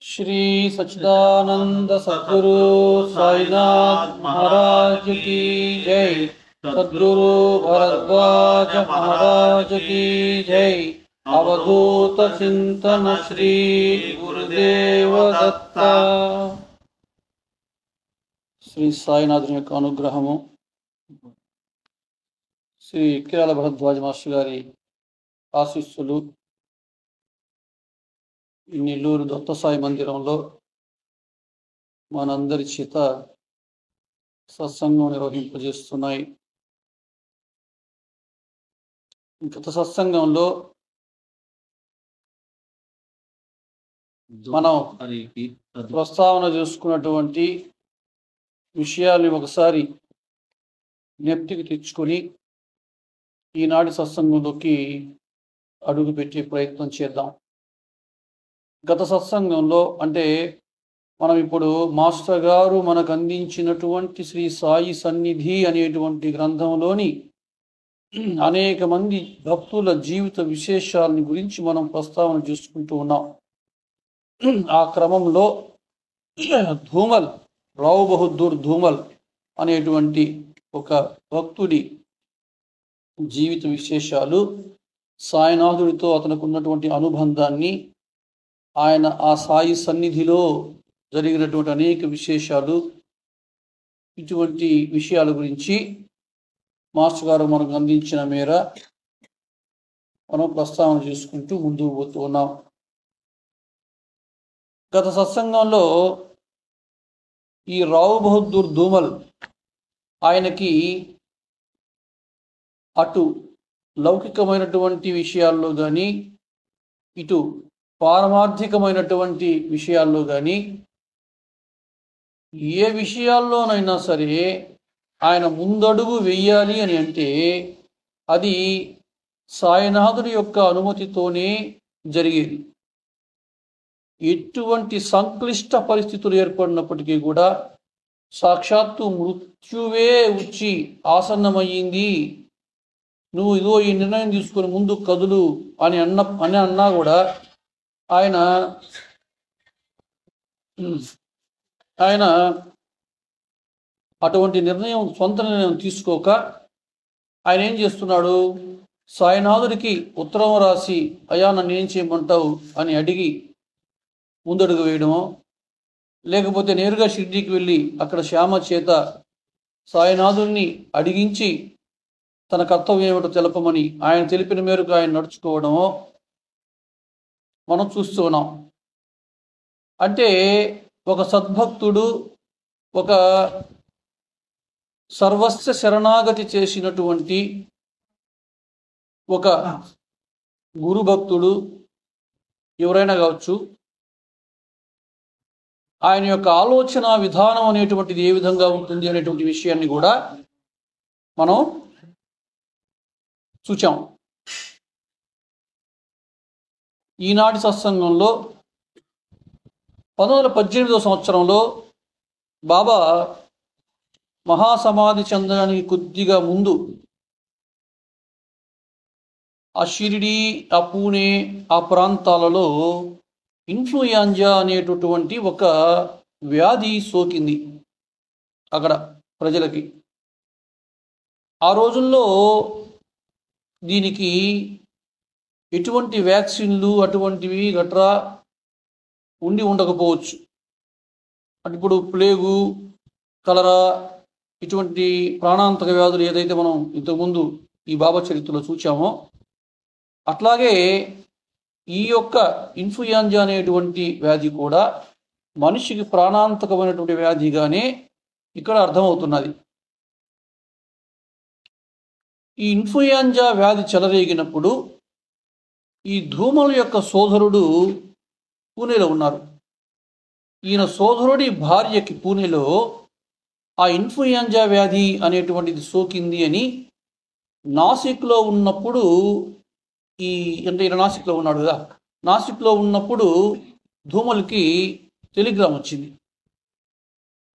श्री सच्चिदानंद सद्गुरु साईनाथ महाराज की जय। सद्गुरु भरद्वाज महाराज की जय। अवधूत चिंतन श्री गुरुदेव दत्ता। श्री సాయినాథుని యొక్క అనుగ్రహము, శ్రీ కిరాల భరద్వాజ మాస్టర్ గారి ఆశీస్సులు ఈ నెల్లూరు దత్త సాయి మందిరంలో మనందరి చేత సత్సంగం నిర్వహింపజేస్తున్నాయి. గత సత్సంగంలో మనం ప్రస్తావన చేసుకున్నటువంటి విషయాల్ని ఒకసారి జ్ఞప్తికి తెచ్చుకొని ఈనాటి సత్సంగంలోకి అడుగు పెట్టే ప్రయత్నం చేద్దాం. గత సత్సంగంలో అంటే మనం ఇప్పుడు మాస్టర్ గారు మనకు అందించినటువంటి శ్రీ సాయి సన్నిధి అనేటువంటి గ్రంథంలోని అనేక మంది భక్తుల జీవిత విశేషాలని గురించి మనం ప్రస్తావన చేసుకుంటూ ఉన్నాం. ఆ క్రమంలో ధూమల్, రావు బహదూర్ ధూమల్ అనేటువంటి ఒక భక్తుడి జీవిత విశేషాలు, సాయినాథుడితో అతనికి ఉన్నటువంటి అనుబంధాన్ని, ఆయన ఆ సాయి సన్నిధిలో జరిగినటువంటి అనేక విశేషాలు, ఇటువంటి విషయాల గురించి మాస్టర్ గారు మనకు అందించిన మేర మనం ప్రస్తావన చేసుకుంటూ ముందుకు పోతూ ఉన్నాం. గత సత్సంగంలో ఈ రావు బహదూర్ ధూమల్ ఆయనకి అటు లౌకికమైనటువంటి విషయాల్లో కానీ ఇటు పారమార్థికమైనటువంటి విషయాల్లో కానీ ఏ విషయాల్లోనైనా సరే ఆయన ముందడుగు వెయ్యాలి అని అంటే అది సాయినాథుడి యొక్క అనుమతితోనే జరిగేది. ఎటువంటి సంక్లిష్ట పరిస్థితులు ఏర్పడినప్పటికీ కూడా సాక్షాత్తు మృత్యువే వచ్చి ఆసన్నమయ్యింది, నువ్వు ఇదో ఈ నిర్ణయం తీసుకొని ముందు కదులు అని అన్నా కూడా ఆయన అటువంటి నిర్ణయం, సొంత నిర్ణయం తీసుకోక ఆయన ఏం చేస్తున్నాడు, సాయినాథుడికి ఉత్తరం రాసి అయ్యా నన్ను ఏం చేయమంటావు అని అడిగి ముందడుగు వేయడమో, లేకపోతే నేరుగా షిర్డీకి వెళ్ళి అక్కడ శ్యామ చేత సాయినాథుడిని అడిగించి తన కర్తవ్యం ఏమిటో తెలపమని ఆయన తెలిపిన మేరకు ఆయన నడుచుకోవడమో మనం చూస్తూ ఉన్నాం. అంటే ఒక సద్భక్తుడు ఒక సర్వస్వ శరణాగతి చేసినటువంటి ఒక గురుభక్తుడు ఎవరైనా కావచ్చు, ఆయన యొక్క ఆలోచన విధానం అనేటువంటిది ఏ విధంగా ఉంటుంది అనేటువంటి విషయాన్ని కూడా మనం చూచాం. ఈనాటి సత్సంగంలో 1918వ సంవత్సరంలో బాబా మహాసమాధి చెందడానికి కొద్దిగా ముందు ఆ షిరిడి, ఆ పూణే, ఆ ప్రాంతాలలో ఇన్ఫ్లుయెంజా అనేటటువంటి ఒక వ్యాధి సోకింది అక్కడ ప్రజలకి. ఆ రోజుల్లో దీనికి ఎటువంటి వ్యాక్సిన్లు అటువంటివి గట్రా ఉండకపోవచ్చు. అంటే ఇప్పుడు ప్లేగు, కలరా ఇటువంటి ప్రాణాంతక వ్యాధులు ఏదైతే మనం ఇంతకుముందు ఈ బాబా చరిత్రలో చూచామో, అట్లాగే ఈ యొక్క ఇన్ఫ్లుయెంజా అనేటువంటి వ్యాధి కూడా మనిషికి ప్రాణాంతకమైనటువంటి వ్యాధిగానే ఇక్కడ అర్థమవుతున్నది. ఈ ఇన్ఫ్లుయెంజా వ్యాధి చెలరేగినప్పుడు ఈ ధూమల్ యొక్క సోదరుడు పూణేలో ఉన్నారు. ఈయన సోదరుడి భార్యకి పూణేలో ఆ ఇన్ఫ్లుయెంజా వ్యాధి అనేటువంటిది సోకింది అని నాసిక్లో ఉన్నప్పుడు, అంటే ఈయన నాసిక్లో ఉన్నాడు కదా, నాసిక్లో ఉన్నప్పుడు ధూమల్కి టెలిగ్రామ్ వచ్చింది.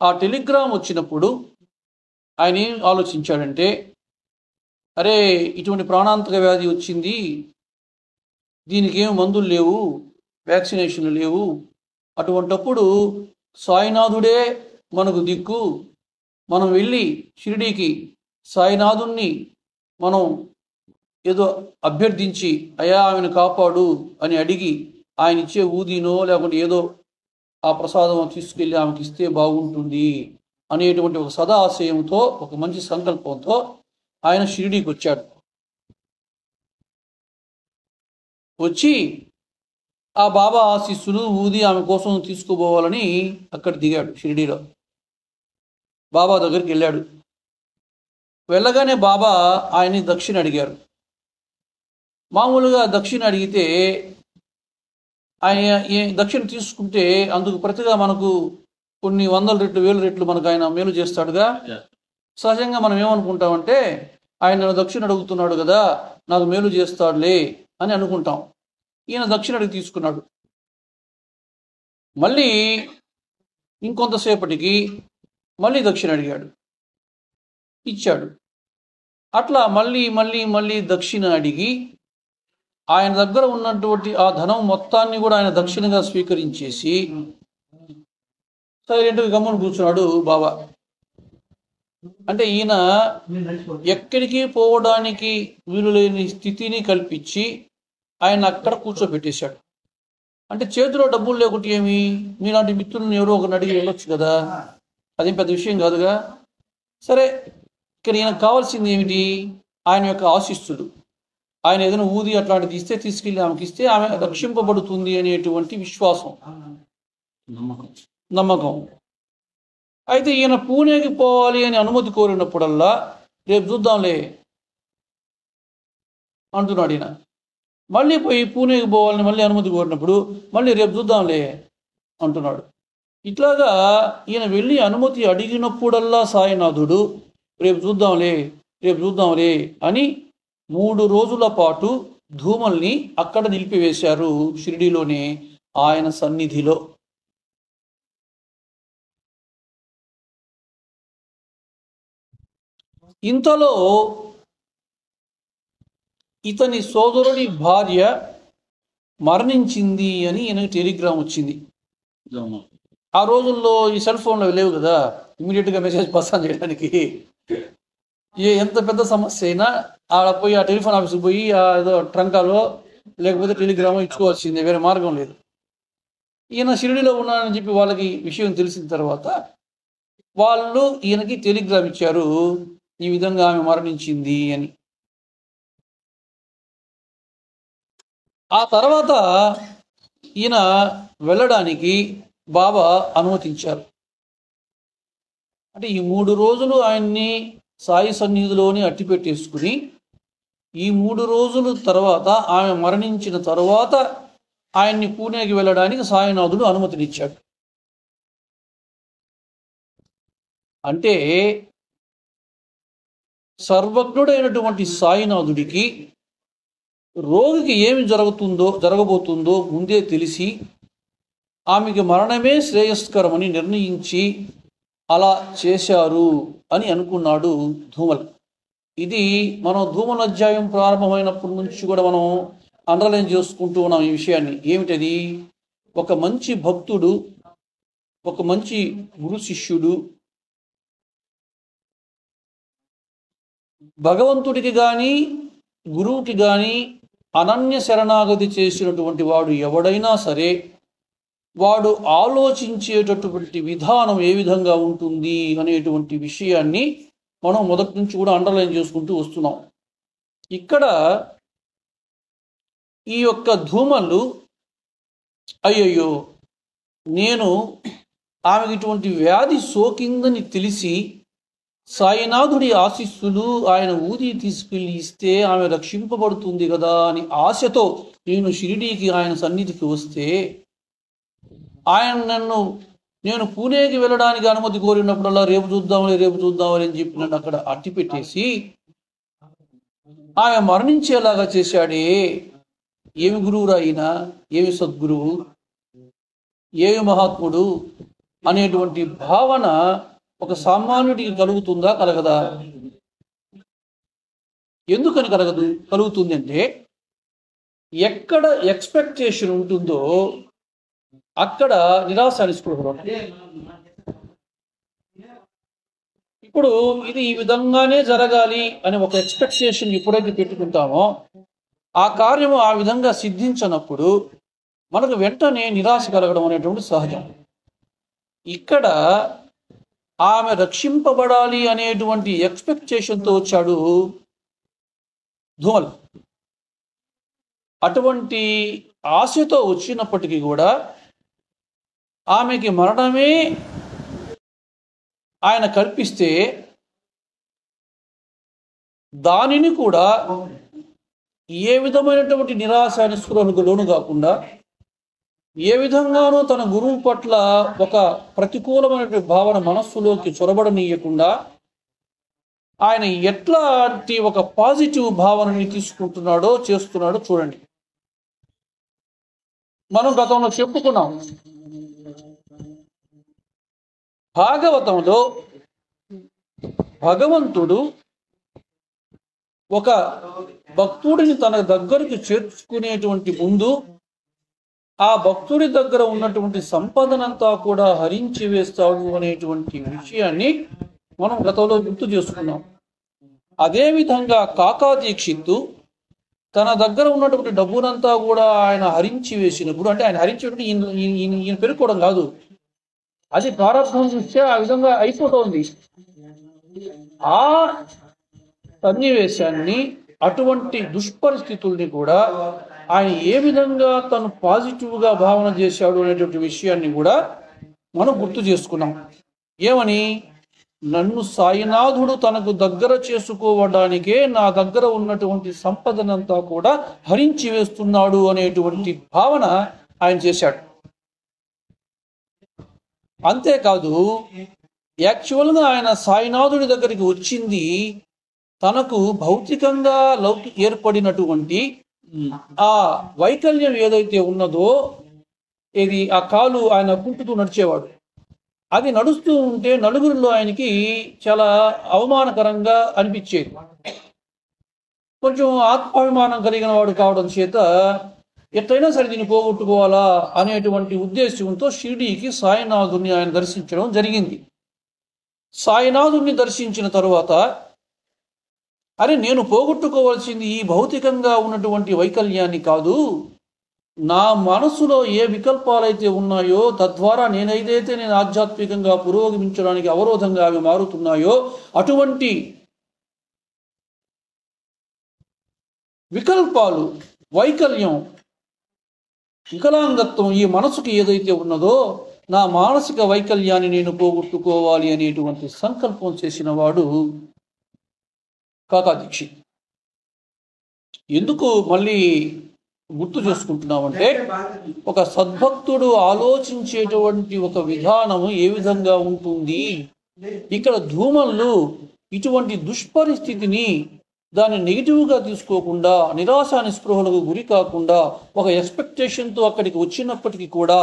ఆ టెలిగ్రామ్ వచ్చినప్పుడు ఆయన ఏం ఆలోచించాడంటే, అరే ఇటువంటి ప్రాణాంతక వ్యాధి వచ్చింది, దీనికి ఏం మందులు లేవు, వ్యాక్సినేషన్లు లేవు, అటువంటప్పుడు సాయినాథుడే మనకు దిక్కు, మనం వెళ్ళి షిరిడీకి సాయినాథుణ్ణి మనం ఏదో అభ్యర్థించి అయ్యా ఆమెను కాపాడు అని అడిగి ఆయన ఇచ్చే ఊదినో లేకుంటే ఏదో ఆ ప్రసాదం తీసుకెళ్ళి ఆమెకి ఇస్తే బాగుంటుంది అనేటువంటి ఒక సదా ఆశయంతో, ఒక మంచి సంకల్పంతో ఆయన షిరిడీకి వచ్చాడు. వచ్చి ఆ బాబా ఆశీస్సులు ఊది ఆమె కోసం తీసుకుపోవాలని అక్కడ దిగాడు. షిరిడీలో బాబా దగ్గరికి వెళ్ళాడు. వెళ్ళగానే బాబా ఆయన్ని దక్షిణ అడిగారు. మామూలుగా దక్షిణ అడిగితే ఆయన దక్షిణ తీసుకుంటే అందుకు ప్రతిగా మనకు కొన్ని వందల రెట్లు, వేల రెట్లు మనకు ఆయన మేలు చేస్తాడుగా. సహజంగా మనం ఏమనుకుంటామంటే ఆయన దక్షిణ అడుగుతున్నాడు కదా, నాకు మేలు చేస్తాడులే అని అనుకుంటాం. ఈయన దక్షిణ అడిగి తీసుకున్నాడు. మళ్ళీ ఇంకొంతసేపటికి మళ్ళీ దక్షిణ అడిగాడు, ఇచ్చాడు. అట్లా మళ్ళీ మళ్ళీ మళ్ళీ దక్షిణ అడిగి ఆయన దగ్గర ఉన్నటువంటి ఆ ధనం మొత్తాన్ని కూడా ఆయన దక్షిణగా స్వీకరించేసి సైలెంట్గా గమ్మున కూర్చున్నాడు బాబా. అంటే ఈయన ఎక్కడికి పోవడానికి వీలు లేని స్థితిని కల్పించి ఆయన అక్కడ కూర్చోబెట్టేశాడు. అంటే చేతిలో డబ్బులు లేకుంటే ఏమి, మీలాంటి మిత్రులను ఎవరో ఒకరిని అడిగి వెళ్ళొచ్చు కదా, అదేం పెద్ద విషయం కాదుగా. సరే, ఇక్కడ ఈయనకు కావాల్సింది ఏమిటి? ఆయన యొక్క ఆశీస్సులు. ఆయన ఏదైనా ఊది అట్లాంటిది ఇస్తే తీసుకెళ్ళి ఆమెకి ఇస్తే ఆమె రక్షింపబడుతుంది అనేటువంటి విశ్వాసం, నమ్మకం. అయితే ఈయన పూణేకి పోవాలి అని అనుమతి కోరినప్పుడల్లా రేపు చూద్దాంలే అంటున్నాడు ఈయన. మళ్ళీ పోయి పూణేకి పోవాలని మళ్ళీ అనుమతి కోరినప్పుడు మళ్ళీ రేపు చూద్దాంలే అంటున్నాడు. ఇట్లాగా ఈయన వెళ్ళి అనుమతి అడిగినప్పుడల్లా సాయినాథుడు రేపు చూద్దాంలే, రేపు చూద్దాంలే అని 3 రోజుల పాటు ధూమల్ని అక్కడ నిలిపివేశారు షిరిడీలోనే ఆయన సన్నిధిలో. ఇంతలో ఇతని సోదరుడి భార్య మరణించింది అని ఈయనకి టెలిగ్రామ్ వచ్చింది. ఆ రోజుల్లో ఈ సెల్ ఫోన్లు లేవు కదా, ఇమీడియట్గా మెసేజ్ పాస్ ఆన్ చేయడానికి. ఎంత పెద్ద సమస్య అయినా ఆడ పోయి ఆ టెలిఫోన్ ఆఫీస్కి పోయి ఏదో ట్రంకాలో లేకపోతే టెలిగ్రామో ఇచ్చుకోవాల్సిందే, వేరే మార్గం లేదు. ఈయన షిరిడీలో ఉన్నానని చెప్పి వాళ్ళకి విషయం తెలిసిన తర్వాత వాళ్ళు ఈయనకి టెలిగ్రామ్ ఇచ్చారు, ఈ విధంగా ఆమె మరణించింది అని. ఆ తర్వాత ఈయన వెళ్ళడానికి బాబా అనుమతించారు. అంటే ఈ 3 రోజులు ఆయన్ని సాయి సన్నిధిలోని అట్టిపెట్టేసుకుని ఈ 3 రోజుల తర్వాత ఆమె మరణించిన తర్వాత ఆయన్ని పూణేకి వెళ్ళడానికి సాయినాథుడు అనుమతినిచ్చాడు. అంటే సర్వజ్ఞుడైనటువంటి సాయినాథుడికి రోగికి ఏమి జరగబోతుందో ముందే తెలిసి ఆమెకి మరణమే శ్రేయస్కరమని నిర్ణయించి అలా చేశారు అని అనుకున్నాడు ధూమల్. ఇది మనం ధూమల్ అధ్యాయం ప్రారంభమైనప్పటి నుంచి కూడా మనం అండర్లైన్ చేసుకుంటూ ఉన్నాం ఈ విషయాన్ని. ఏమిటది? ఒక మంచి భక్తుడు, ఒక మంచి గురు శిష్యుడు భగవంతుడికి కానీ గురువుకి కానీ అనన్య శరణాగతి చేసినటువంటి వాడు ఎవడైనా సరే వాడు ఆలోచించేటటువంటి విధానం ఏ విధంగా ఉంటుంది అనేటువంటి విషయాన్ని మనం మొదటి నుంచి కూడా అండర్లైన్ చేసుకుంటూ వస్తున్నాం. ఇక్కడ ఈ యొక్క ధూమలు అయ్యయ్యో నేను ఆమెకి ఇటువంటి వ్యాధి సోకిందని తెలిసి సాయినాథుడి ఆశీస్సులు ఆయన ఊది తీసుకెళ్ళి ఇస్తే ఆమె రక్షింపబడుతుంది కదా అని ఆశతో నేను షిరిడీకి ఆయన సన్నిధికి వస్తే ఆయన నేను పూణేకి వెళ్ళడానికి అనుమతి కోరినప్పుడల్లా రేపు చూద్దామని అని చెప్పి నన్ను అక్కడ అట్టిపెట్టేసి ఆమె మరణించేలాగా చేశాడే. ఏమి గురువురా ఆయన, ఏమి సద్గురువు, ఏమి మహాత్ముడు అనేటువంటి భావన ఒక సామాన్యుడికి కలుగుతుందా? కలగదా? ఎందుకని కలుగుతుంది అంటే ఎక్కడ ఎక్స్పెక్టేషన్ ఉంటుందో అక్కడ నిరాశ నిస్పృహలు ఉంటాయి. ఇప్పుడు ఇది ఈ విధంగానే జరగాలి అని ఒక ఎక్స్పెక్టేషన్ ఎప్పుడైతే పెట్టుకుంటామో ఆ కార్యము ఆ విధంగా సిద్ధించినప్పుడు మనకు వెంటనే నిరాశ కలగడం అనేటువంటి సహజం. ఇక్కడ ఆమె రక్షింపబడాలి అనేటువంటి ఎక్స్పెక్టేషన్తో వచ్చాడు ధూమల్. అటువంటి ఆశతో వచ్చినప్పటికీ కూడా ఆమెకి మరణమే ఆయన కల్పిస్తే దానిని కూడా ఏ విధమైనటువంటి నిరాశ నిస్పృహలకు లోను కాకుండా ఏ విధంగానూ తన గురువు పట్ల ఒక ప్రతికూలమైనటువంటి భావన మనస్సులోకి చొరబడనీయకుండా ఆయన ఎట్లాంటి ఒక పాజిటివ్ భావనని తీసుకుంటున్నాడో చేస్తున్నాడో చూడండి. మనం గతంలో చెప్పుకున్నాం, భాగవతంలో భగవంతుడు ఒక భక్తుడిని తన దగ్గరికి చేర్చుకునేటువంటి ముందు ఆ భక్తుడి దగ్గర ఉన్నటువంటి సంపదనంతా కూడా హరించి వేస్తాడు అనేటువంటి విషయాన్ని మనం గతంలో గుర్తు చేసుకున్నాం. అదేవిధంగా కాకా దీక్షిత్తు తన దగ్గర ఉన్నటువంటి డబ్బునంతా కూడా ఆయన హరించి వేసినప్పుడు, అంటే ఆయన హరించేటువంటి ఈయన పెరుక్కోవడం కాదు, అది ప్రారంభం చూస్తే ఆ విధంగా అయిపోతుంది. ఆ సన్నివేశాన్ని, అటువంటి దుష్పరిస్థితుల్ని కూడా ఆయన ఏ విధంగా తను పాజిటివ్గా భావన చేశాడు అనేటువంటి విషయాన్ని కూడా మనం గుర్తు చేసుకున్నాం. ఏమని? నన్ను సాయినాథుడు తనకు దగ్గర చేసుకోవడానికే నా దగ్గర ఉన్నటువంటి సంపదనంతా కూడా హరించి వేస్తున్నాడు అనేటువంటి భావన ఆయన చేశాడు. అంతేకాదు, యాక్చువల్గా ఆయన సాయినాథుడి దగ్గరికి వచ్చింది తనకు భౌతికంగా ఏర్పడినటువంటి ఆ వైకల్యం ఏదైతే ఉన్నదో, ఇది ఆ కాలు ఆయన కుంటుతూ నడిచేవాడు, అది నడుస్తూ ఉంటే నలుగురిలో ఆయనకి చాలా అవమానకరంగా అనిపించేది. కొంచెం ఆత్మాభిమానం కలిగిన వాడు కావడం చేత ఎట్లయినా సరే దీన్ని పోగొట్టుకోవాలా అనేటువంటి ఉద్దేశంతో షిరిడీకి సాయినాథుని ఆయన దర్శించడం జరిగింది. సాయినాథుని దర్శించిన తరువాత, అరే నేను పోగొట్టుకోవాల్సింది ఈ భౌతికంగా ఉన్నటువంటి వైకల్యాన్ని కాదు, నా మనసులో ఏ వికల్పాలైతే ఉన్నాయో తద్వారా నేను ఆధ్యాత్మికంగా పురోగమించడానికి అవరోధంగా అవి మారుతున్నాయో అటువంటి వికల్పాలు, వైకల్యం, వికలాంగత్వం ఈ మనసుకి ఏదైతే ఉన్నదో నా మానసిక వైకల్యాన్ని నేను పోగొట్టుకోవాలి అనేటువంటి సంకల్పం చేసిన వాడు కాకా దీక్షిత్. ఎందుకు మళ్ళీ గుర్తు చేసుకుంటున్నామంటే, ఒక సద్భక్తుడు ఆలోచించేటువంటి ఒక విధానము ఏ విధంగా ఉంటుంది. ఇక్కడ ధూమల్లు ఇటువంటి దుష్పరిస్థితిని దాన్ని నెగిటివ్గా తీసుకోకుండా, నిరాశ నిస్పృహలకు గురి కాకుండా ఒక ఎక్స్పెక్టేషన్తో అక్కడికి వచ్చినప్పటికీ కూడా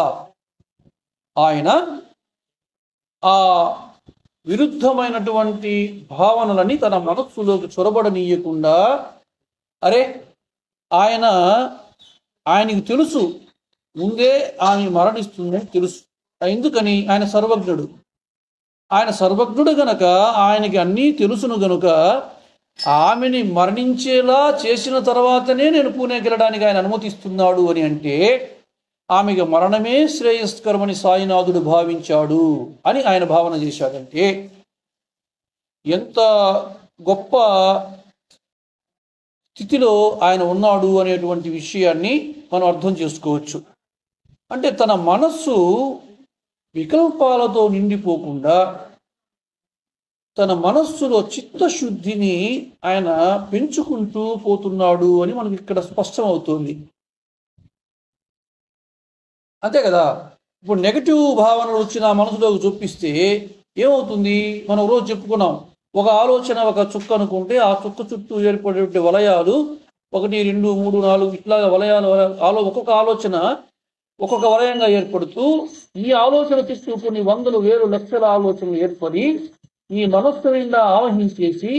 ఆయన ఆ విరుద్ధమైనటువంటి భావనలని తన మనస్సులోకి చొరబడనీయకుండా, అరే ఆయనకి తెలుసు ముందే ఆమె మరణిస్తుందని తెలుసు. ఎందుకని? ఆయన సర్వజ్ఞుడు. ఆయన సర్వజ్ఞుడు గనక ఆయనకి అన్నీ తెలుసును గనుక ఆమెని మరణించేలా చేసిన తర్వాతనే నేను పూణేకి వెళ్ళడానికి ఆయన అనుమతిస్తున్నాడు అని అంటే, ఆమెకి మరణమే శ్రేయస్కరమని సాయినాథుడు భావించాడు అని ఆయన భావన చేశాడంటే ఎంత గొప్ప స్థితిలో ఆయన ఉన్నాడు అనేటువంటి విషయాన్ని మనం అర్థం చేసుకోవచ్చు. అంటే తన మనస్సు వికల్పాలతో నిండిపోకుండా తన మనస్సులో చిత్తశుద్ధిని ఆయన పెంచుకుంటూ పోతున్నాడు అని మనకి ఇక్కడ స్పష్టమవుతుంది. అంతే కదా. ఇప్పుడు నెగటివ్ భావనలు వచ్చి నా మనసులోకి చూపిస్తే ఏమవుతుంది? మనం రోజు చెప్పుకున్నాం, ఒక ఆలోచన ఒక చుక్క అనుకుంటే ఆ చుక్క చుట్టూ ఏర్పడే వలయాలు 1, 2, 3, 4 ఇట్లాగా వలయాలు, ఒక్కొక్క ఆలోచన ఒక్కొక్క వలయంగా ఏర్పడుతూ ఈ ఆలోచన చుట్టూ కొన్ని వందలు, వేలు, లక్షల ఆలోచనలు ఏర్పడి ఈ మనస్సు నిండా ఆవహించేసి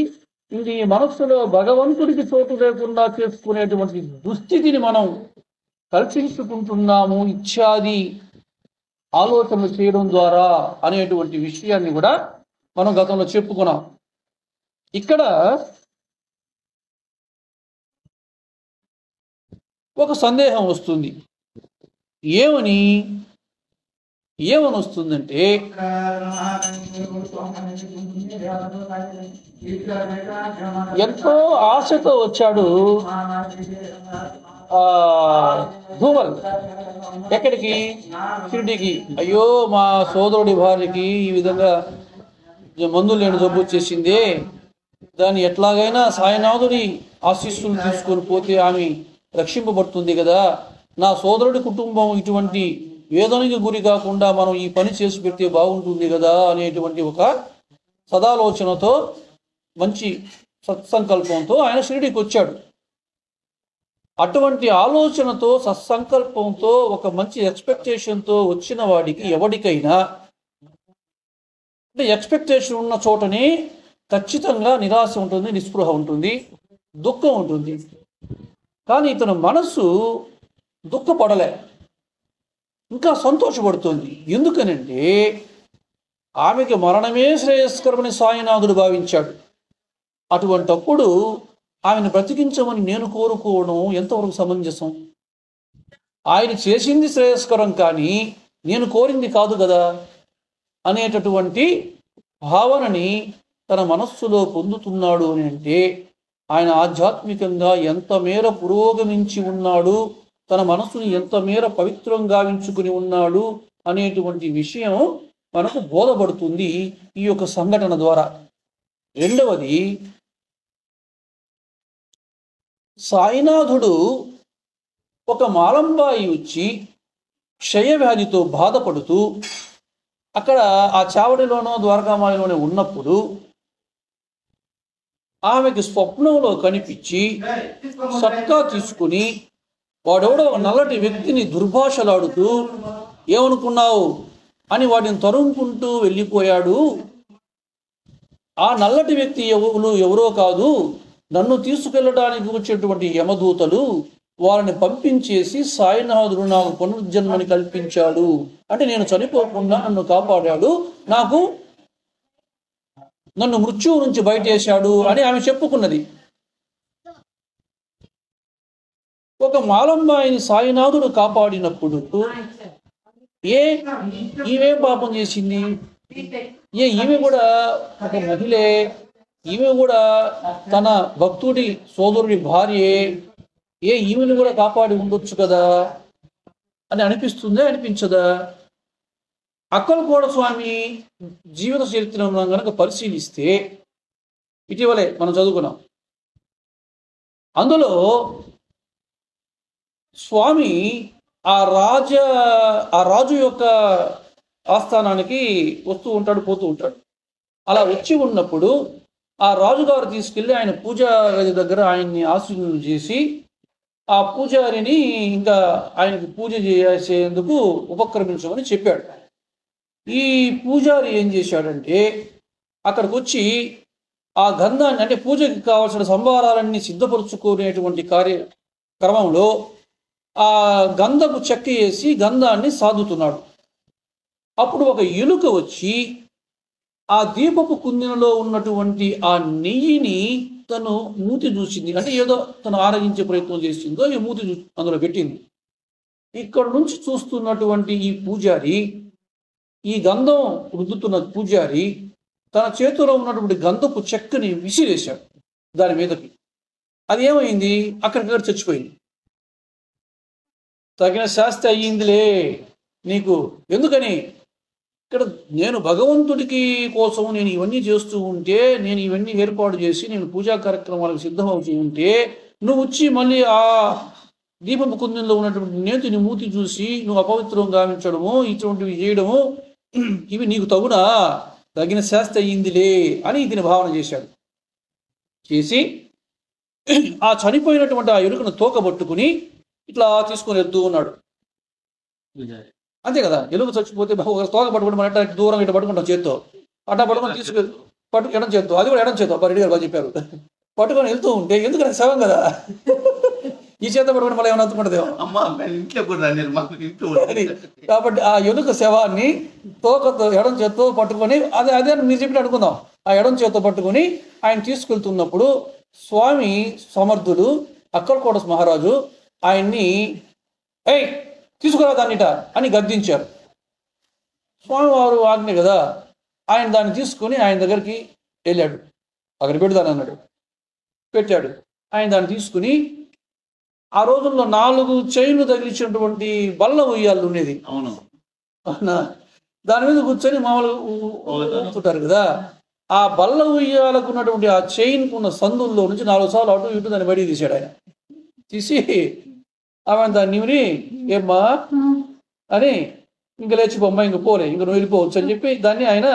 ఇది ఈ మనస్సులో భగవంతుడికి చోటు లేకుండా చేసుకునేటువంటి దుస్థితిని మనం కల్పించుకుంటున్నాము ఇత్యాది ఆలోచనలు చేయడం ద్వారా అనేటువంటి విషయాన్ని కూడా మనం గతంలో చెప్పుకున్నాం. ఇక్కడ ఒక సందేహం వస్తుంది. ఏమని వస్తుందంటే, ఎంతో ఆశతో వచ్చాడు ధూమల్. ఎక్కడికి? షిరిడీకి. అయ్యో, మా సోదరుడి భార్యకి ఈ విధంగా మందులు లేని జబ్బు వచ్చేసింది, దాన్ని ఎట్లాగైనా సాయినాథుడి ఆశీస్సులు తీసుకొని పోతే ఆమె రక్షింపబడుతుంది కదా, నా సోదరుడి కుటుంబం ఇటువంటి వేదనకి గురి కాకుండా మనం ఈ పని చేసి పెడితే బాగుంటుంది కదా అనేటువంటి ఒక సదాలోచనతో, మంచి సత్సంకల్పంతో ఆయన షిరిడీకి వచ్చాడు. అటువంటి ఆలోచనతో, సత్సంకల్పంతో, ఒక మంచి ఎక్స్పెక్టేషన్తో వచ్చిన వాడికి ఎవరికైనా, అంటే ఎక్స్పెక్టేషన్ ఉన్న చోటనే ఖచ్చితంగా నిరాశ ఉంటుంది, నిస్పృహ ఉంటుంది, దుఃఖం ఉంటుంది. కానీ ఇతని మనస్సు దుఃఖపడలే, ఇంకా సంతోషపడుతుంది. ఎందుకనంటే ఆమెకి మరణమే శ్రేయస్కరమని సాయినాథుడు భావించాడు. అటువంటప్పుడు ఆమెను బ్రతికించమని నేను కోరుకోవడం ఎంతవరకు సమంజసం? ఆయన చేసింది శ్రేయస్కరం కానీ నేను కోరింది కాదు కదా అనేటటువంటి భావనని తన మనస్సులో పొందుతున్నాడు అని అంటే ఆయన ఆధ్యాత్మికంగా ఎంత మేర పురోగమించి ఉన్నాడు, తన మనస్సుని ఎంత మేర పవిత్రం గావించుకుని ఉన్నాడు అనేటువంటి విషయం మనకు బోధపడుతుంది ఈ యొక్క సంఘటన ద్వారా. రెండవది, సాయినాథుడు ఒక మాలంబాయి వచ్చి క్షయవ్యాధితో బాధపడుతూ అక్కడ ఆ చావడిలోనో ద్వారకామాయిలోనే ఉన్నప్పుడు ఆమెకి స్వప్నంలో కనిపించి సట్కా తీసుకుని వాడెవడో నల్లటి వ్యక్తిని దుర్భాషలాడుతూ ఏమనుకున్నావు అని వాడిని తరుముకుంటూ వెళ్ళిపోయాడు. ఆ నల్లటి వ్యక్తి ఎవరో కాదు, నన్ను తీసుకెళ్ళడానికి వచ్చేటువంటి యమదూతలు, వారిని పంపించేసి సాయినాథుడు నాకు పునర్జన్మని కల్పించాడు, అంటే నేను చనిపోకుండా నన్ను కాపాడాడు, నన్ను మృత్యువు నుంచి బయటేశాడు అని ఆమె చెప్పుకున్నది. ఒక మాలంబాయిని సాయినాథుడు కాపాడినప్పుడు ఈమె పాపం చేసింది? ఈమె కూడా ఒక మహిళే, ఈమె కూడా తన భక్తుడి సోదరుడి భార్యే, ఈమెను కూడా కాపాడి ఉండొచ్చు కదా అని అనిపిస్తుందా, అనిపించదా? అక్కలకోట స్వామి జీవిత చరిత్రను కనుక పరిశీలిస్తే, ఇటీవలే మనం చదువుకున్నాం, అందులో స్వామి ఆ రాజు యొక్క ఆస్థానానికి వస్తూ ఉంటాడు, పోతూ ఉంటాడు. అలా వచ్చి ఉన్నప్పుడు ఆ రాజుగారు తీసుకెళ్ళి ఆయన పూజా గది దగ్గర ఆయన్ని ఆశీర్వదనం చేసి ఆ పూజారిని ఇంకా ఆయనకు పూజ చేసేందుకు ఉపక్రమించమని చెప్పాడు. ఈ పూజారి ఏం చేశాడంటే అక్కడికి వచ్చి ఆ గంధాన్ని, అంటే పూజకి కావాల్సిన సంభారాలన్నీ సిద్ధపరుచుకునేటువంటి కార్యక్రమంలో ఆ గంధపు చెక్క వేసి గంధాన్ని సాదుతున్నాడు. అప్పుడు ఒక ఎలుక వచ్చి ఆ దీపపు కుందినలో ఉన్నటువంటి ఆ నెయ్యిని తను మూతి చూసింది, అంటే ఏదో తను ఆరగించే ప్రయత్నం చేసిందో ఈ మూతి అందులో పెట్టింది. ఇక్కడ నుంచి చూస్తున్నటువంటి ఈ పూజారి, ఈ గంధం రుద్దుతున్న పూజారి తన చేతిలో ఉన్నటువంటి గంధపు చెక్కని విసిరేశాడు దాని మీదకి. అది ఏమైంది? అక్కడికక్కడ చచ్చిపోయింది. తగిన శాస్తి అయ్యిందిలే నీకు. ఎందుకని? ఇక్కడ నేను భగవంతుడికి కోసం నేను ఇవన్నీ చేస్తూ ఉంటే, నేను ఇవన్నీ ఏర్పాటు చేసి నేను పూజా కార్యక్రమాలకు సిద్ధమవుతూ ఉంటే, నువ్వు వచ్చి మళ్ళీ ఆ దీపపు కుందంలో ఉన్నటువంటి నేతిని మూతి చూసి నువ్వు అపవిత్రం గావించడము, ఇటువంటివి చేయడము, ఇవి నీకు తగునా? తగిన శాస్తి అయ్యిందిలే అని ఇతని భావన చేశాడు. చేసి ఆ చనిపోయినటువంటి ఆ ఎలుకను తోకబట్టుకుని ఇట్లా తీసుకొని వెళ్తూ ఉన్నాడు. అంతే కదా, ఎలుక చచ్చిపోతే తోక పట్టుకుంటే మన ఎట్లా దూరం ఇట్లా పట్టుకుంటాం చేత్తో, అట్లా పట్టుకొని ఎడం చేత్తో, అది కూడా ఎడం చేత్తో రెడ్డి గారు బాగా చెప్పారు, పట్టుకొని వెళ్తూ ఉంటే, ఎందుకంటే శవం కదా, ఈ చేత పట్టుకుని మళ్ళీ ఏమైనా అందుకుంటుందేమో. కాబట్టి ఆ ఎలుక శవాన్ని తోకతో ఎడం చేత్తో పట్టుకొని అదే మీరు చెప్పిన అనుకుందాం. ఆ ఎడం చేత్తో పట్టుకొని ఆయన తీసుకెళ్తున్నప్పుడు స్వామి సమర్థుడు అక్కలకోట మహారాజు ఆయన్ని ఏయ్ తీసుకురా దాన్నిట అని గద్దించారు. స్వామివారు ఆజ్ఞ కదా, ఆయన దాన్ని తీసుకొని ఆయన దగ్గరికి వెళ్ళాడు. అక్కడ పెడదాను అన్నాడు, పెట్టాడు. ఆయన దాన్ని తీసుకుని ఆ రోజుల్లో 4 చైన్లు తగిలించినటువంటి బల్ల ఉయ్యాలు ఉండేది. అవును, దాని మీద కూర్చొని మామూలుగా ఊపుతుంటారు కదా. ఆ బల్ల ఉయ్యాలకు ఉన్నటువంటి ఆ చైన్కు ఉన్న సందుల్లో నుంచి 4 సార్లు అటు ఇటు దాన్ని బయటికి తీశాడు. ఆయన తీసి ఆమె దాన్ని విని ఏమ్మా అని ఇంక లేచి బొమ్మ ఇంక పోలే, ఇంక నువ్వు వెళ్ళిపోవచ్చు అని చెప్పి దాన్ని ఆయన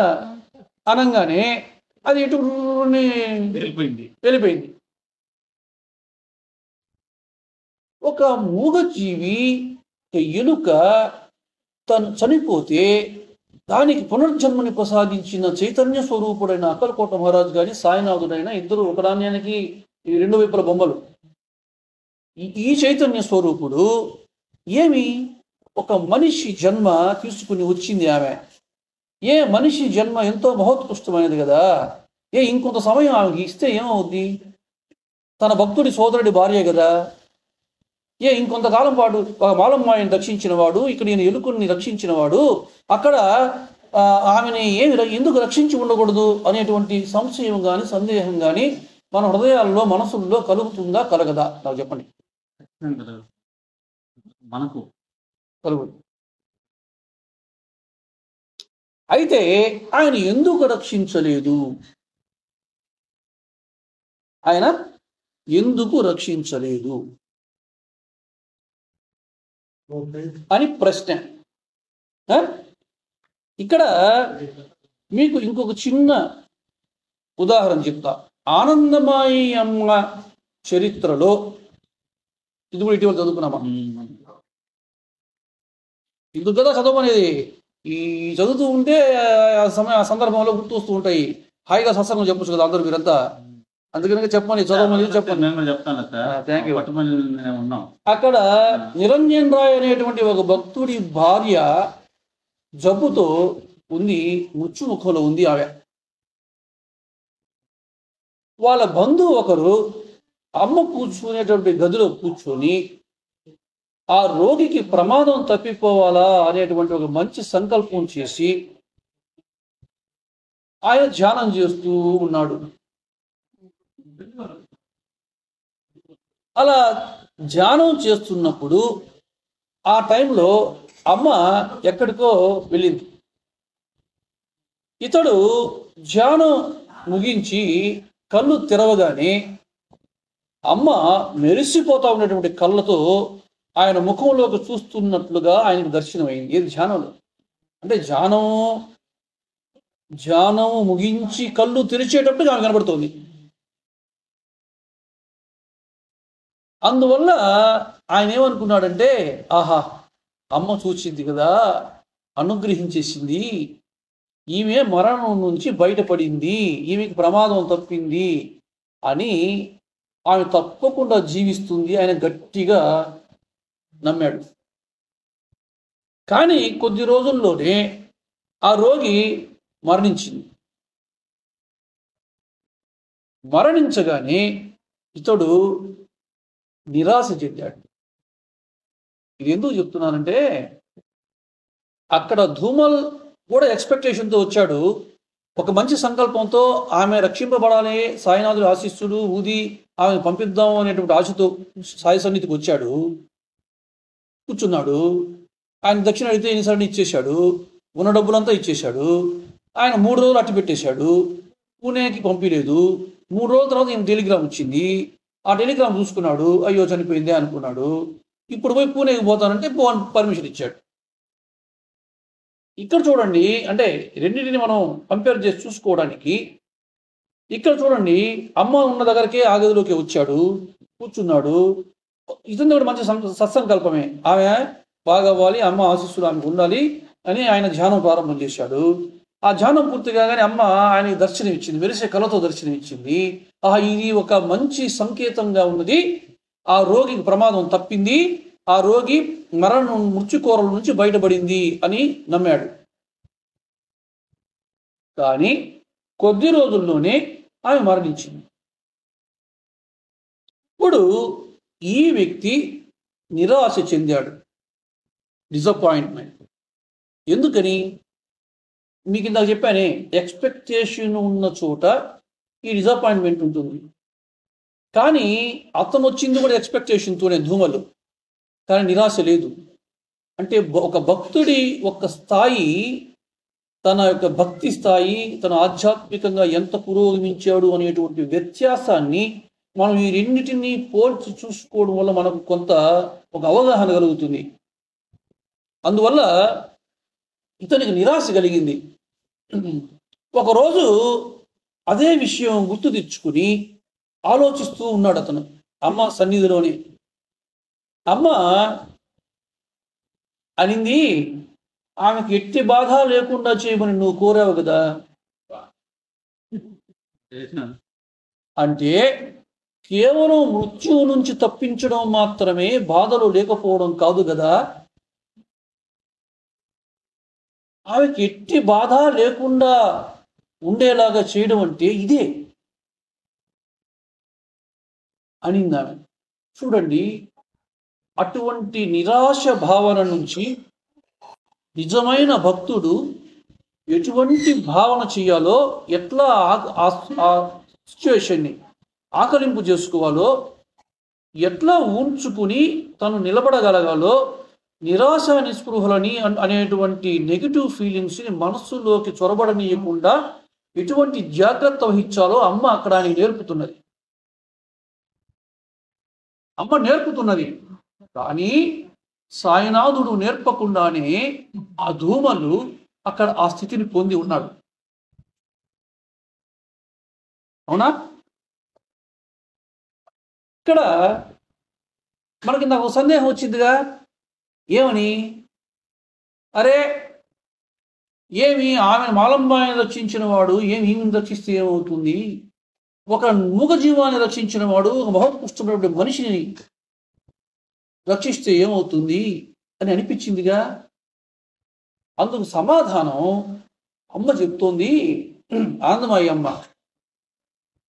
అనంగానే అది ఇటు వెళ్ళిపోయింది. ఒక మూగజీవి ఎలుక తను చనిపోతే దానికి పునర్జన్మని ప్రసాదించిన చైతన్య స్వరూపుడైన అక్కలకోట మహారాజు కానీ సాయినాథుడైన ఇద్దరు ఒక నాణ్యానికి 2 వైపుల బొమ్మలు. ఈ చైతన్య స్వరూపుడు ఏమి ఒక మనిషి జన్మ తీసుకుని వచ్చింది ఆమె. మనిషి జన్మ ఎంతో మహోత్కృష్టమైనది కదా. ఇంకొంత సమయం ఆమెకి ఇస్తే ఏమవుద్ది? తన భక్తుడి సోదరుడి భార్య కదా. ఇంకొంతకాలం పాటు ఒక మాలమ్మాయిని రక్షించిన వాడు, ఇక్కడ ఈయన ఎలుకల్ని రక్షించిన వాడు, అక్కడ ఆమెని ఎందుకు రక్షించి ఉండకూడదు అనేటువంటి సంశయం కానీ సందేహం కానీ మన హృదయాల్లో మనసుల్లో కలుగుతుందా కలగదా? నాకు చెప్పండి. మనకు కలుగుతుంది. అయితే ఆయన ఎందుకు రక్షించలేదు? ఆయన ఎందుకు రక్షించలేదు అని ప్రశ్న. ఇక్కడ మీకు ఇంకొక చిన్న ఉదాహరణ చెప్తా. ఆనందమాయి అమ్మ చరిత్రలో ఇది కూడా ఇటీవల చదువుకున్నామా? ఇది కదా చదవనేది. ఈ చదువుతూ ఉంటే ఆ సందర్భంలో గుర్తు వస్తూ ఉంటాయి. హాయిగా సత్సంగం చెప్పచ్చు కదా అందరూ మీరంతా. అందుకని చెప్పమని చదవమని చెప్పండి. అక్కడ నిరంజన్ రాయ్ అనేటువంటి ఒక భక్తుడి భార్య జబ్బుతో ఉంది, మృత్యుముఖంలో ఉంది ఆమె. వాళ్ళ బంధువు ఒకరు అమ్మ కూర్చునేటువంటి గదిలో కూర్చొని ఆ రోగికి ప్రమాదం తప్పిపోవాలా అనేటువంటి ఒక మంచి సంకల్పం చేసి ఆయన ధ్యానం చేస్తూ ఉన్నాడు. అలా ధ్యానం చేస్తున్నప్పుడు ఆ టైంలో అమ్మ ఎక్కడికో వెళ్ళింది. ఇతడు ధ్యానం ముగించి కళ్ళు తెరవగానే అమ్మ మెరిసిపోతా ఉన్నటువంటి కళ్ళతో ఆయన ముఖంలోకి చూస్తున్నట్లుగా ఆయనకు దర్శనమైంది. ఏది? ధ్యానంలో. అంటే ధ్యానం ముగించి కళ్ళు తెరిచేటప్పుడు ఆమె కనబడుతోంది. అందువల్ల ఆయన ఏమనుకున్నాడంటే, ఆహా, అమ్మ చూసింది కదా, అనుగ్రహించేసింది, ఈమె మరణం నుంచి బయటపడింది, ఈమెకి ప్రమాదం తప్పింది అని ఆమె తప్పకుండా జీవిస్తుంది ఆయన గట్టిగా నమ్మాడు. కానీ కొద్ది రోజుల్లోనే ఆ రోగి మరణించింది. మరణించగానే ఇతడు నిరాశ చెందాడు. ఇది ఎందుకు చెప్తున్నానంటే, అక్కడ ధూమల్ కూడా ఎక్స్పెక్టేషన్తో వచ్చాడు. ఒక మంచి సంకల్పంతో ఆమె రక్షింపబడాలి, సాయినాథుడి ఆశీస్సులు ఊది ఆమె పంపిద్దాం అనేటువంటి ఆశతో సాయి సన్నిధికి వచ్చాడు. కూర్చున్నాడు. ఆయన దక్షిణ అడిగితే ఎన్నిసార్లు ఇచ్చేశాడు, ఉన్న డబ్బులంతా ఇచ్చేశాడు. ఆయన 3 రోజులు అట్టు పెట్టేశాడు. పూణేకి పంపించలేదు. 3 రోజుల తర్వాత ఈయన టెలిగ్రామ్ వచ్చింది. ఆ టెలిగ్రామ్ చూసుకున్నాడు, అయ్యో చనిపోయిందే అనుకున్నాడు. ఇప్పుడు పోయి పూణేకి పోతానంటే పర్మిషన్ ఇచ్చాడు. ఇక్కడ చూడండి, అంటే రెండింటిని మనం కంపేర్ చేసి చూసుకోవడానికి, ఇక్కడ చూడండి, అమ్మ ఉన్న దగ్గరకే ఆ గదిలోకి వచ్చాడు, కూర్చున్నాడు. ఇతను కూడా మంచి సత్సంకల్పమే, ఆమె బాగా అవ్వాలి, అమ్మ ఆశీస్సులు ఆమెకు ఉండాలి అని ఆయన ధ్యానం ప్రారంభం చేశాడు. ఆ ధ్యానం పూర్తి కాగానే అమ్మ ఆయనకి దర్శనం ఇచ్చింది, మెరిసే కళతో దర్శనం ఇచ్చింది. ఇది ఒక మంచి సంకేతంగా ఉన్నది, ఆ రోగికి ప్రమాదం తప్పింది, ఆ రోగి మృత్యుకోరల నుంచి బయటపడింది అని నమ్మాడు. కానీ కొద్ది రోజుల్లోనే ఆమె మరణించింది. ఇప్పుడు ఈ వ్యక్తి నిరాశ చెందాడు, డిసప్పాయింట్మెంట్. ఎందుకని? మీకు ఇందాక చెప్పానే, ఎక్స్పెక్టేషన్ ఉన్న చోట ఈ డిసప్పాయింట్మెంట్ ఉంటుంది. కానీ అతను వచ్చింది కూడా ఎక్స్పెక్టేషన్తోనే, ధూమలు, కానీ నిరాశ లేదు. అంటే ఒక భక్తుడి ఒక స్థాయి, తన యొక్క భక్తి స్థాయి, తన ఆధ్యాత్మికంగా ఎంత పురోగమించాడు అనేటువంటి వ్యత్యాసాన్ని మనం ఈ రెండింటినీ పోల్చి చూసుకోవడం వల్ల మనకు కొంత ఒక అవగాహన కలుగుతుంది. అందువల్ల ఇతనికి నిరాశ కలిగింది. ఒకరోజు అదే విషయం గుర్తు తెచ్చుకుని ఆలోచిస్తూ ఉన్నాడు అతను అమ్మ సన్నిధిలోనే. అమ్మ అనింది, ఆమెకు ఎట్టి బాధ లేకుండా చేయమని నువ్వు కోరావు కదా. అంటే కేవలం మృత్యువు నుంచి తప్పించడం మాత్రమే బాధలు లేకపోవడం కాదు కదా, ఆమెకి ఎట్టి బాధ లేకుండా ఉండేలాగా చేయడం అంటే ఇదే అనింది ఆమె. చూడండి, అటువంటి నిరాశ భావన నుంచి నిజమైన భక్తుడు ఎటువంటి భావన చేయాలో, ఎట్లా ఆ సిచ్యువేషన్ని ఆకలింపు చేసుకోవాలో, ఎట్లా ఊంచుకుని తను నిలబడగలగాలో, నిరాశ నిస్పృహలని అనేటువంటి నెగిటివ్ ఫీలింగ్స్ని మనస్సులోకి చొరబడనీయకుండా ఎటువంటి జాగ్రత్త వహించాలో అమ్మ అక్కడ ఆయనకి నేర్పుతున్నది. అమ్మ నేర్పుతున్నది. కానీ సాయినాథుడు నేర్పకుండానే ఆ ధూమలు అక్కడ ఆ స్థితిని పొంది ఉన్నాడు. అవునా? ఇక్కడ మనకి నాకు సందేహం వచ్చిందిగా. ఏమని? అరే, ఏమి ఆమెను మాలంబాయిని రక్షించిన వాడు ఈమెను రక్షిస్తే ఏమవుతుంది? ఒక మూగజీవాన్ని రక్షించిన వాడు ఒక మహోత్కృష్టమైనటువంటి మనిషిని రక్షిస్తే ఏమవుతుంది అని అనిపించిందిగా. అందుకు సమాధానం అమ్మ చెప్తోంది. ఆనందమయ్య అమ్మ,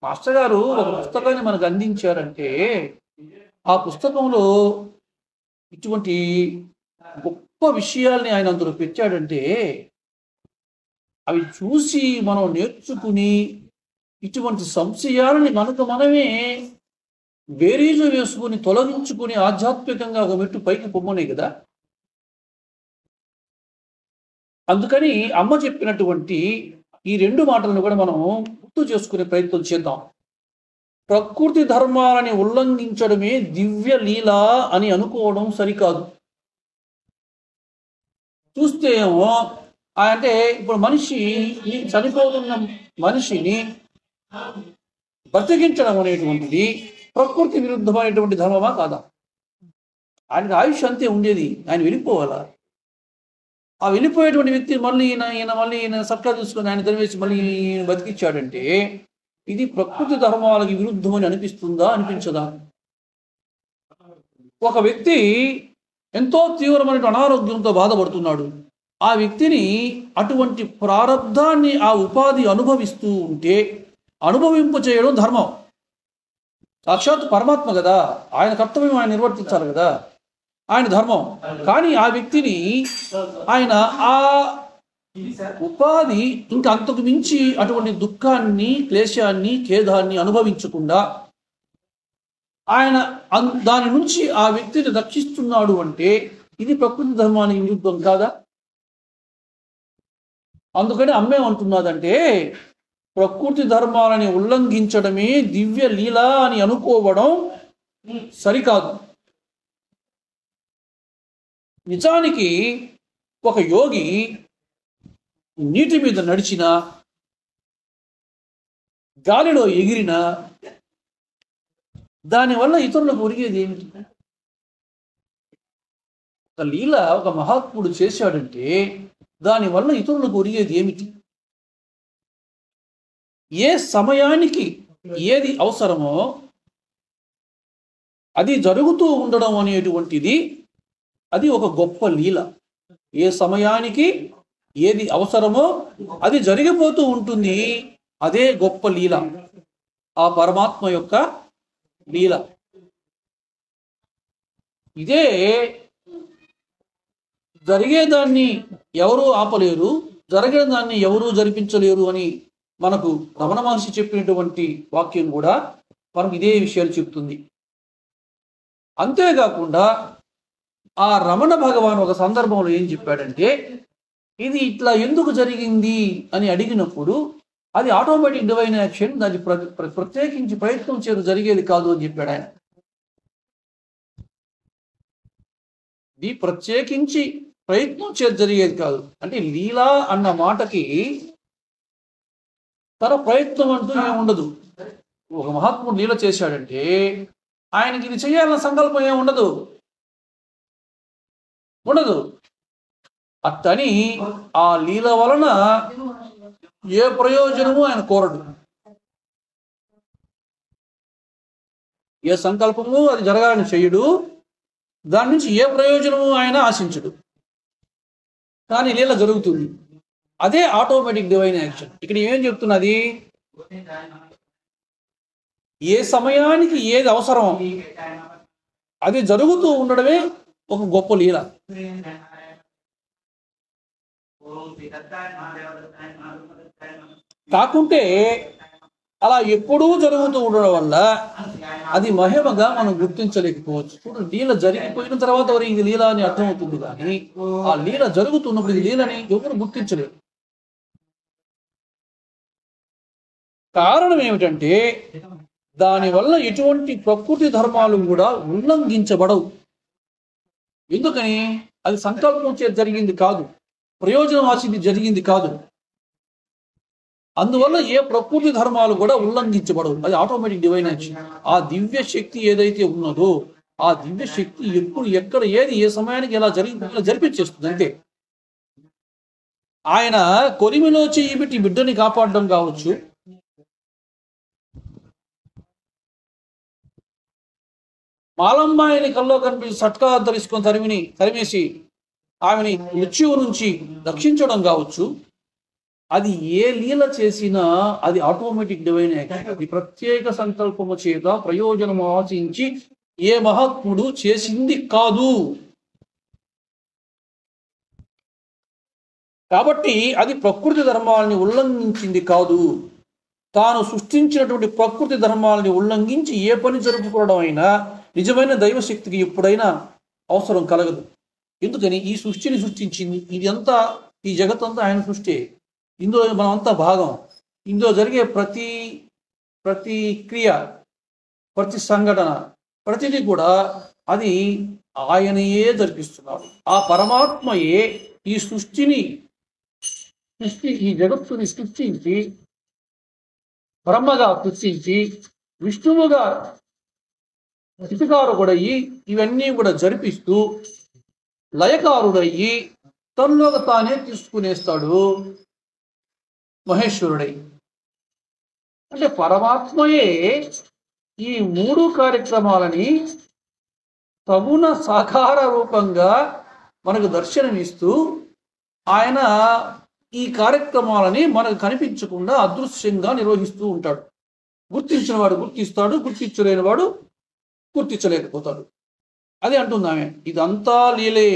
మాస్టర్ గారు ఒక పుస్తకాన్ని మనకు అందించారంటే ఆ పుస్తకంలో ఇటువంటి గొప్ప విషయాల్ని ఆయన అందులో పెట్టాడంటే అవి చూసి మనం నేర్చుకుని ఇటువంటి సంశయాలని మనమే బేరీజు వేసుకుని తొలగించుకుని ఆధ్యాత్మికంగా ఒక మెట్టు పైకి పొమ్మనే కదా. అందుకని అమ్మ చెప్పినటువంటి ఈ రెండు మాటలను కూడా మనం గుర్తు చేసుకునే ప్రయత్నం చేద్దాం. ప్రకృతి ధర్మాలని ఉల్లంఘించడమే దివ్య లీల అని అనుకోవడం సరికాదు. చూస్తే ఏమో అంటే ఇప్పుడు మనిషి చనిపోతున్న మనిషిని బ్రతికించడం అనేటువంటిది ప్రకృతి విరుద్ధమైనటువంటి ధర్మమా కాదా? ఆయనకి ఆయుష్ అంతే ఉండేది, ఆయన వెళ్ళిపోవాలా? ఆ వెళ్ళిపోయేటువంటి వ్యక్తి మళ్ళీ ఈయన సట్లా చూసుకొని ఆయన తరివేసి మళ్ళీ బతికించాడంటే ఇది ప్రకృతి ధర్మాలకి విరుద్ధమని అనిపిస్తుందా, అనిపించదా? ఒక వ్యక్తి ఎంతో తీవ్రమైన అనారోగ్యంతో బాధపడుతున్నాడు. ఆ వ్యక్తిని అటువంటి ప్రారంధాన్ని ఆ ఉపాధి అనుభవిస్తూ ఉంటే అనుభవింప చేయడం ధర్మం. సాక్షాత్ పరమాత్మ కదా, ఆయన కర్తవ్యం ఆయన నిర్వర్తించాలి కదా, ఆయన ధర్మం. కానీ ఆ వ్యక్తిని ఆయన ఆ ఉపాధి ఇంకా అంతకు మించి అటువంటి దుఃఖాన్ని, క్లేశాన్ని, ఖేదాన్ని అనుభవించకుండా ఆయన దాని నుంచి ఆ వ్యక్తిని రక్షిస్తున్నాడు అంటే ఇది ప్రకృతి ధర్మానికి విరుద్ధం కాదా? అందుకని అమ్మేమంటున్నదంటే ప్రకృతి ధర్మాలని ఉల్లంఘించడమే దివ్య లీల అని అనుకోవడం సరికాదు. నిజానికి ఒక యోగి నీటి మీద నడిచిన, గాలిలో ఎగిరిన, దానివల్ల ఇతరులకు ఒరిగేది ఏమిటి? ఒక లీల ఒక మహాత్ముడు చేశాడంటే దానివల్ల ఇతరులకు ఒరిగేది ఏమిటి? ఏ సమయానికి ఏది అవసరమో అది జరుగుతూ ఉండడం అనేటువంటిది అది ఒక గొప్ప లీల. ఏ సమయానికి ఏది అవసరమో అది జరిగిపోతూ ఉంటుంది. అదే గొప్ప లీల, ఆ పరమాత్మ యొక్క లీల. ఇదే జరిగేదాన్ని ఎవరూ ఆపలేరు, జరిగేదాన్ని ఎవరూ జరిపించలేరు అని మనకు రమణ మహర్షి చెప్పినటువంటి వాక్యం కూడా మనకు ఇదే విషయాలు చెప్తుంది. అంతేకాకుండా ఆ రమణ భగవాన్ ఒక సందర్భంలో ఏం చెప్పాడంటే, ఇది ఇట్లా ఎందుకు జరిగింది అని అడిగినప్పుడు అది ఆటోమేటిక్ డివైన్ యాక్షన్, దాన్ని ప్రత్యేకించి ప్రయత్నం చేయడం జరిగేది కాదు అని చెప్పాడు ఆయన. ఇది ప్రత్యేకించి ప్రయత్నం చేసి జరిగేది కాదు. అంటే లీలా అన్న మాటకి తన ప్రయత్నం అంటూ ఏముండదు. ఒక మహాత్ముడు లీల చేశాడంటే ఆయనకి ఇది చేయాలన్న సంకల్పం ఏముండదు, ఉండదు. అట్టని ఆ లీల వలన ఏ ప్రయోజనము ఆయన కోరడు, ఏ సంకల్పము అది జరగాలని చెయ్యడు, దాని నుంచి ఏ ప్రయోజనము ఆయన ఆశించడు. కానీ లీల జరుగుతుంది. అదే ఆటోమేటిక్ డివైన్ యాక్షన్. ఇక్కడ ఏం చెప్తున్నది, ఏ సమయానికి ఏది అవసరం అది జరుగుతూ ఉండడమే ఒక గొప్ప లీల. కాకుంటే అలా ఎప్పుడూ జరుగుతూ ఉండడం వల్ల అది మహిమగా మనం గుర్తించలేకపోవచ్చు. ఇప్పుడు లీల జరిగిపోయిన తర్వాత వరకు ఇది లీల అని అర్థమవుతుంది, కానీ ఆ లీల జరుగుతున్నప్పుడు ఇది లీలని ఎవరు గుర్తించలేరు. కారణం ఏమిటంటే దానివల్ల ఎటువంటి ప్రకృతి ధర్మాలు కూడా ఉల్లంఘించబడవు. ఎందుకని? అది సంకల్పం చేసి జరిగింది కాదు, ప్రయోజనం ఆశించి జరిగింది కాదు. అందువల్ల ఏ ప్రకృతి ధర్మాలు కూడా ఉల్లంఘించబడవు. అది ఆటోమేటిక్ డివైన్ యాక్షన్. ఆ దివ్య శక్తి ఏదైతే ఉన్నదో ఆ దివ్య శక్తి ఎప్పుడు ఎక్కడ ఏది ఏ సమయానికి ఎలా జరిపించేస్తుంది అంతే. ఆయన కొరిమిలో చెయ్యి పెట్టి బిడ్డని కాపాడడం కావచ్చు, మాలమ్మాయిని కల్లో కనిపించి సట్కా ధరించుకొని తరిమేసి ఆమెని మృత్యువు నుంచి రక్షించడం కావచ్చు, అది ఏ లీల చేసినా అది ఆటోమేటిక్ డివైన్ యాక్షన్. అది ప్రత్యేక సంకల్పము చేత ప్రయోజనం ఆశించి ఏ మహాత్ముడు చేసింది కాదు. కాబట్టి అది ప్రకృతి ధర్మాలని ఉల్లంఘించింది కాదు. తాను సృష్టించినటువంటి ప్రకృతి ధర్మాలని ఉల్లంఘించి ఏ పని జరుపుకోవడం అయినా నిజమైన దైవశక్తికి ఎప్పుడైనా అవసరం కలగదు. ఎందుకని? ఈ సృష్టిని సృష్టించింది, ఇది అంతా, ఈ జగత్తంతా ఆయన సృష్టి, ఇందులో మనం అంతా భాగం. ఇందులో జరిగే ప్రతి క్రియ, ప్రతి సంఘటన, ప్రతిదీ కూడా అది ఆయనయే జరిపిస్తున్నాడు. ఆ పరమాత్మయే ఈ జగత్తుని సృష్టించి, బ్రహ్మగా సృష్టించి, విష్ణువుగా స్థితికారుడయ్యి ఇవన్నీ కూడా జరిపిస్తూ లయకారుడయ్యి తనలోకి తానే తీసుకునేస్తాడు మహేశ్వరుడై. అంటే పరమాత్మయే ఈ మూడు కార్యక్రమాలని సగుణ సాకార రూపంగా మనకు దర్శనమిస్తూ ఆయన ఈ కార్యక్రమాలని మనకు కనిపించకుండా అదృశ్యంగా నిర్వహిస్తూ ఉంటాడు. గుర్తించిన వాడు గుర్తిస్తాడు, గుర్తించలేని వాడు గుర్తించలేకపోతాడు. అది అంటున్నామే, ఇదంతా లీలే,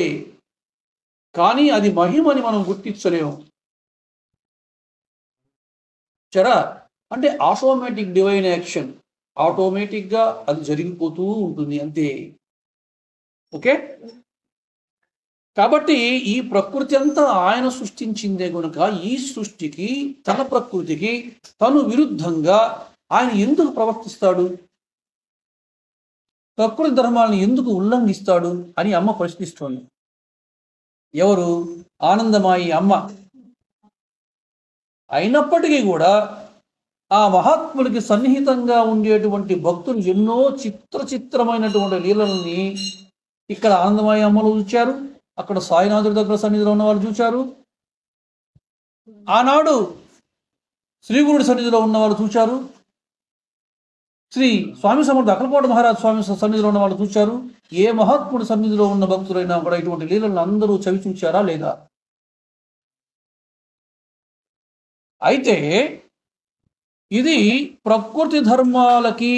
కానీ అది మహిమని మనం గుర్తించలేము. చరా అంటే ఆటోమేటిక్ డివైన్ యాక్షన్, ఆటోమేటిక్గా అది జరిగిపోతూ ఉంటుంది అంతే. ఓకే, కాబట్టి ఈ ప్రకృతి అంతా ఆయన సృష్టించిందే కనుక ఈ సృష్టికి, తన ప్రకృతికి తను విరుద్ధంగా ఆయన ఎందుకు ప్రవర్తిస్తాడు, ప్రకృతి ధర్మాలను ఎందుకు ఉల్లంఘిస్తాడు అని అమ్మ ప్రశ్నిస్తోంది. ఎవరు? ఆనందమాయి అమ్మ. అయినప్పటికీ కూడా ఆ మహాత్ముడికి సన్నిహితంగా ఉండేటువంటి భక్తులు ఎన్నో చిత్రమైనటువంటి లీలల్ని ఇక్కడ ఆనందమాయి అమ్మలు చూచారు, అక్కడ సాయినాథుడి దగ్గర సన్నిధిలో ఉన్న వాళ్ళు చూచారు, ఆనాడు శ్రీగురుడి సన్నిధిలో ఉన్న వాళ్ళు చూచారు. శ్రీ స్వామి సమర్థ అక్కలపాటి మహారాజ్ స్వామి సన్నిధిలో ఉన్న వాళ్ళు చూశారు. ఏ మహాత్ముడి సన్నిధిలో ఉన్న భక్తులైనా కూడా ఇటువంటి లీలలను అందరూ చవి చూచారా లేదా? అయితే ఇది ప్రకృతి ధర్మాలకి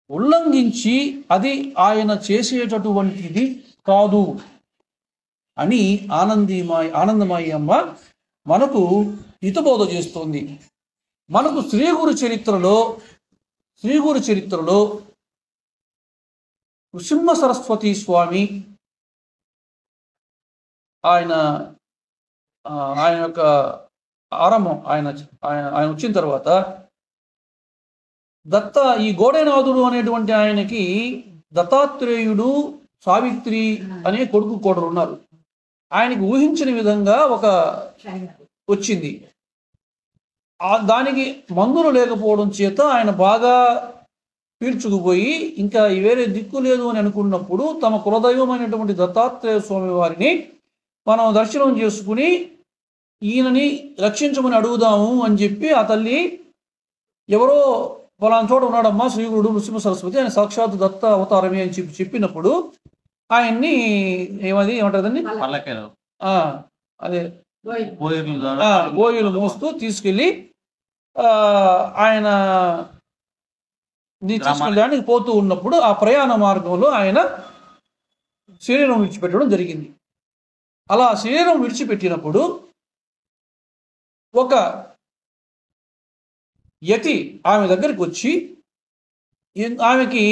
ఉల్లంఘించి అది ఆయన చేసేటటువంటిది కాదు అని ఆనందమాయి అమ్మ మనకు హితబోధ చేస్తోంది. మనకు శ్రీగురు చరిత్రలో నృసింహ సరస్వతి స్వామి ఆయన యొక్క ఆరంభం ఆయన వచ్చిన తర్వాత ఈ గోడేనాథుడు అనేటువంటి ఆయనకి దత్తాత్రేయుడు, సావిత్రి అనే కొడుకు కోడలు ఉన్నారు. ఆయనకి ఊహించిన విధంగా ఒక వచ్చింది. దానికి మందులు లేకపోవడం చేత ఆయన బాగా పీల్చుకుపోయి ఇంకా వేరే దిక్కు లేదు అని అనుకున్నప్పుడు తమ కులదైవమైనటువంటి దత్తాత్రేయ స్వామి వారిని మనం దర్శనం చేసుకుని ఈయనని రక్షించమని అడుగుదాము అని చెప్పి ఆ తల్లి ఎవరో ఫలానా చోట ఉన్నాడమ్మా శ్రీగురుడు నృసింహ సరస్వతి ఆయన సాక్షాత్ దత్త అవతారమే అని చెప్పినప్పుడు ఆయన్ని ఏమంటారండి అదే గోయులు మోస్తూ తీసుకెళ్ళి ఆయన తీసుకెళ్ళడానికి పోతూ ఉన్నప్పుడు ఆ ప్రయాణ మార్గంలో ఆయన శరీరం విడిచిపెట్టడం జరిగింది. అలా శరీరం విడిచిపెట్టినప్పుడు ఒక యతి ఆమె దగ్గరికి వచ్చి ఆమెకి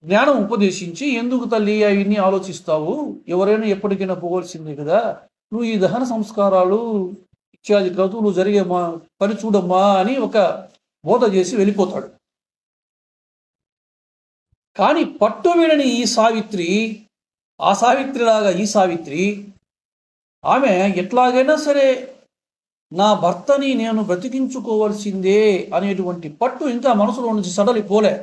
జ్ఞానం ఉపదేశించి, ఎందుకు తల్లి అవన్నీ ఆలోచిస్తావు, ఎవరైనా ఎప్పటికైనా పోవలసిందే కదా, నువ్వు ఈ దహన సంస్కారాలు ఇత్యాది క్రతువులు జరిగే పని చూడమ్మా అని ఒక బోధ చేసి వెళ్ళిపోతాడు. కానీ పట్టు వీడని ఈ సావిత్రి, ఆ సావిత్రిలాగా ఈ సావిత్రి ఆమె ఎట్లాగైనా సరే నా భర్తని నేను బ్రతికించుకోవాల్సిందే అనేటువంటి పట్టు ఇంకా మనసులో నుంచి సడలిపోలే.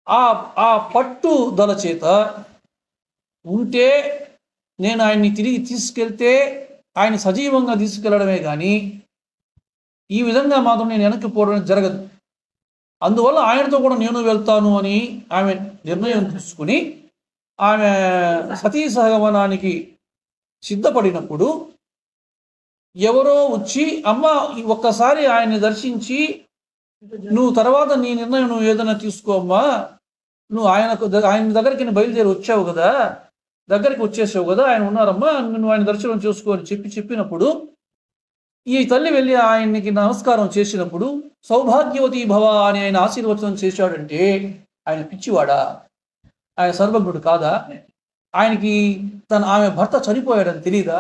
ఆ పట్టుదల చేత ఉంటే నేను ఆయన్ని తిరిగి తీసుకెళ్తే ఆయన సజీవంగా తీసుకెళ్లడమే కానీ ఈ విధంగా మాత్రం నేను వెనక్కి పోవడం జరగదు. అందువల్ల ఆయనతో కూడా నేను వెళ్తాను అని ఆమె నిర్ణయం తీసుకుని ఆమె సతీ సహగమనానికి సిద్ధపడినప్పుడు ఎవరో వచ్చి, అమ్మ ఒక్కసారి ఆయన్ని దర్శించి నువ్వు తర్వాత నీ నిర్ణయం నువ్వు ఏదైనా తీసుకోమ్మా, నువ్వు ఆయన దగ్గరికి బయలుదేరి వచ్చావు కదా, దగ్గరికి వచ్చేసావు కదా, ఆయన ఉన్నారమ్మా, నువ్వు ఆయన దర్శనం చేసుకో అని చెప్పినప్పుడు ఈ తల్లి వెళ్ళి ఆయనకి నమస్కారం చేసినప్పుడు సౌభాగ్యవతి భవ అని ఆయన ఆశీర్వచనం చేశాడంటే ఆయన పిచ్చివాడా? ఆయన సర్వజ్ఞుడు కాదా? ఆయనకి ఆమె భర్త చనిపోయాడని తెలియదా?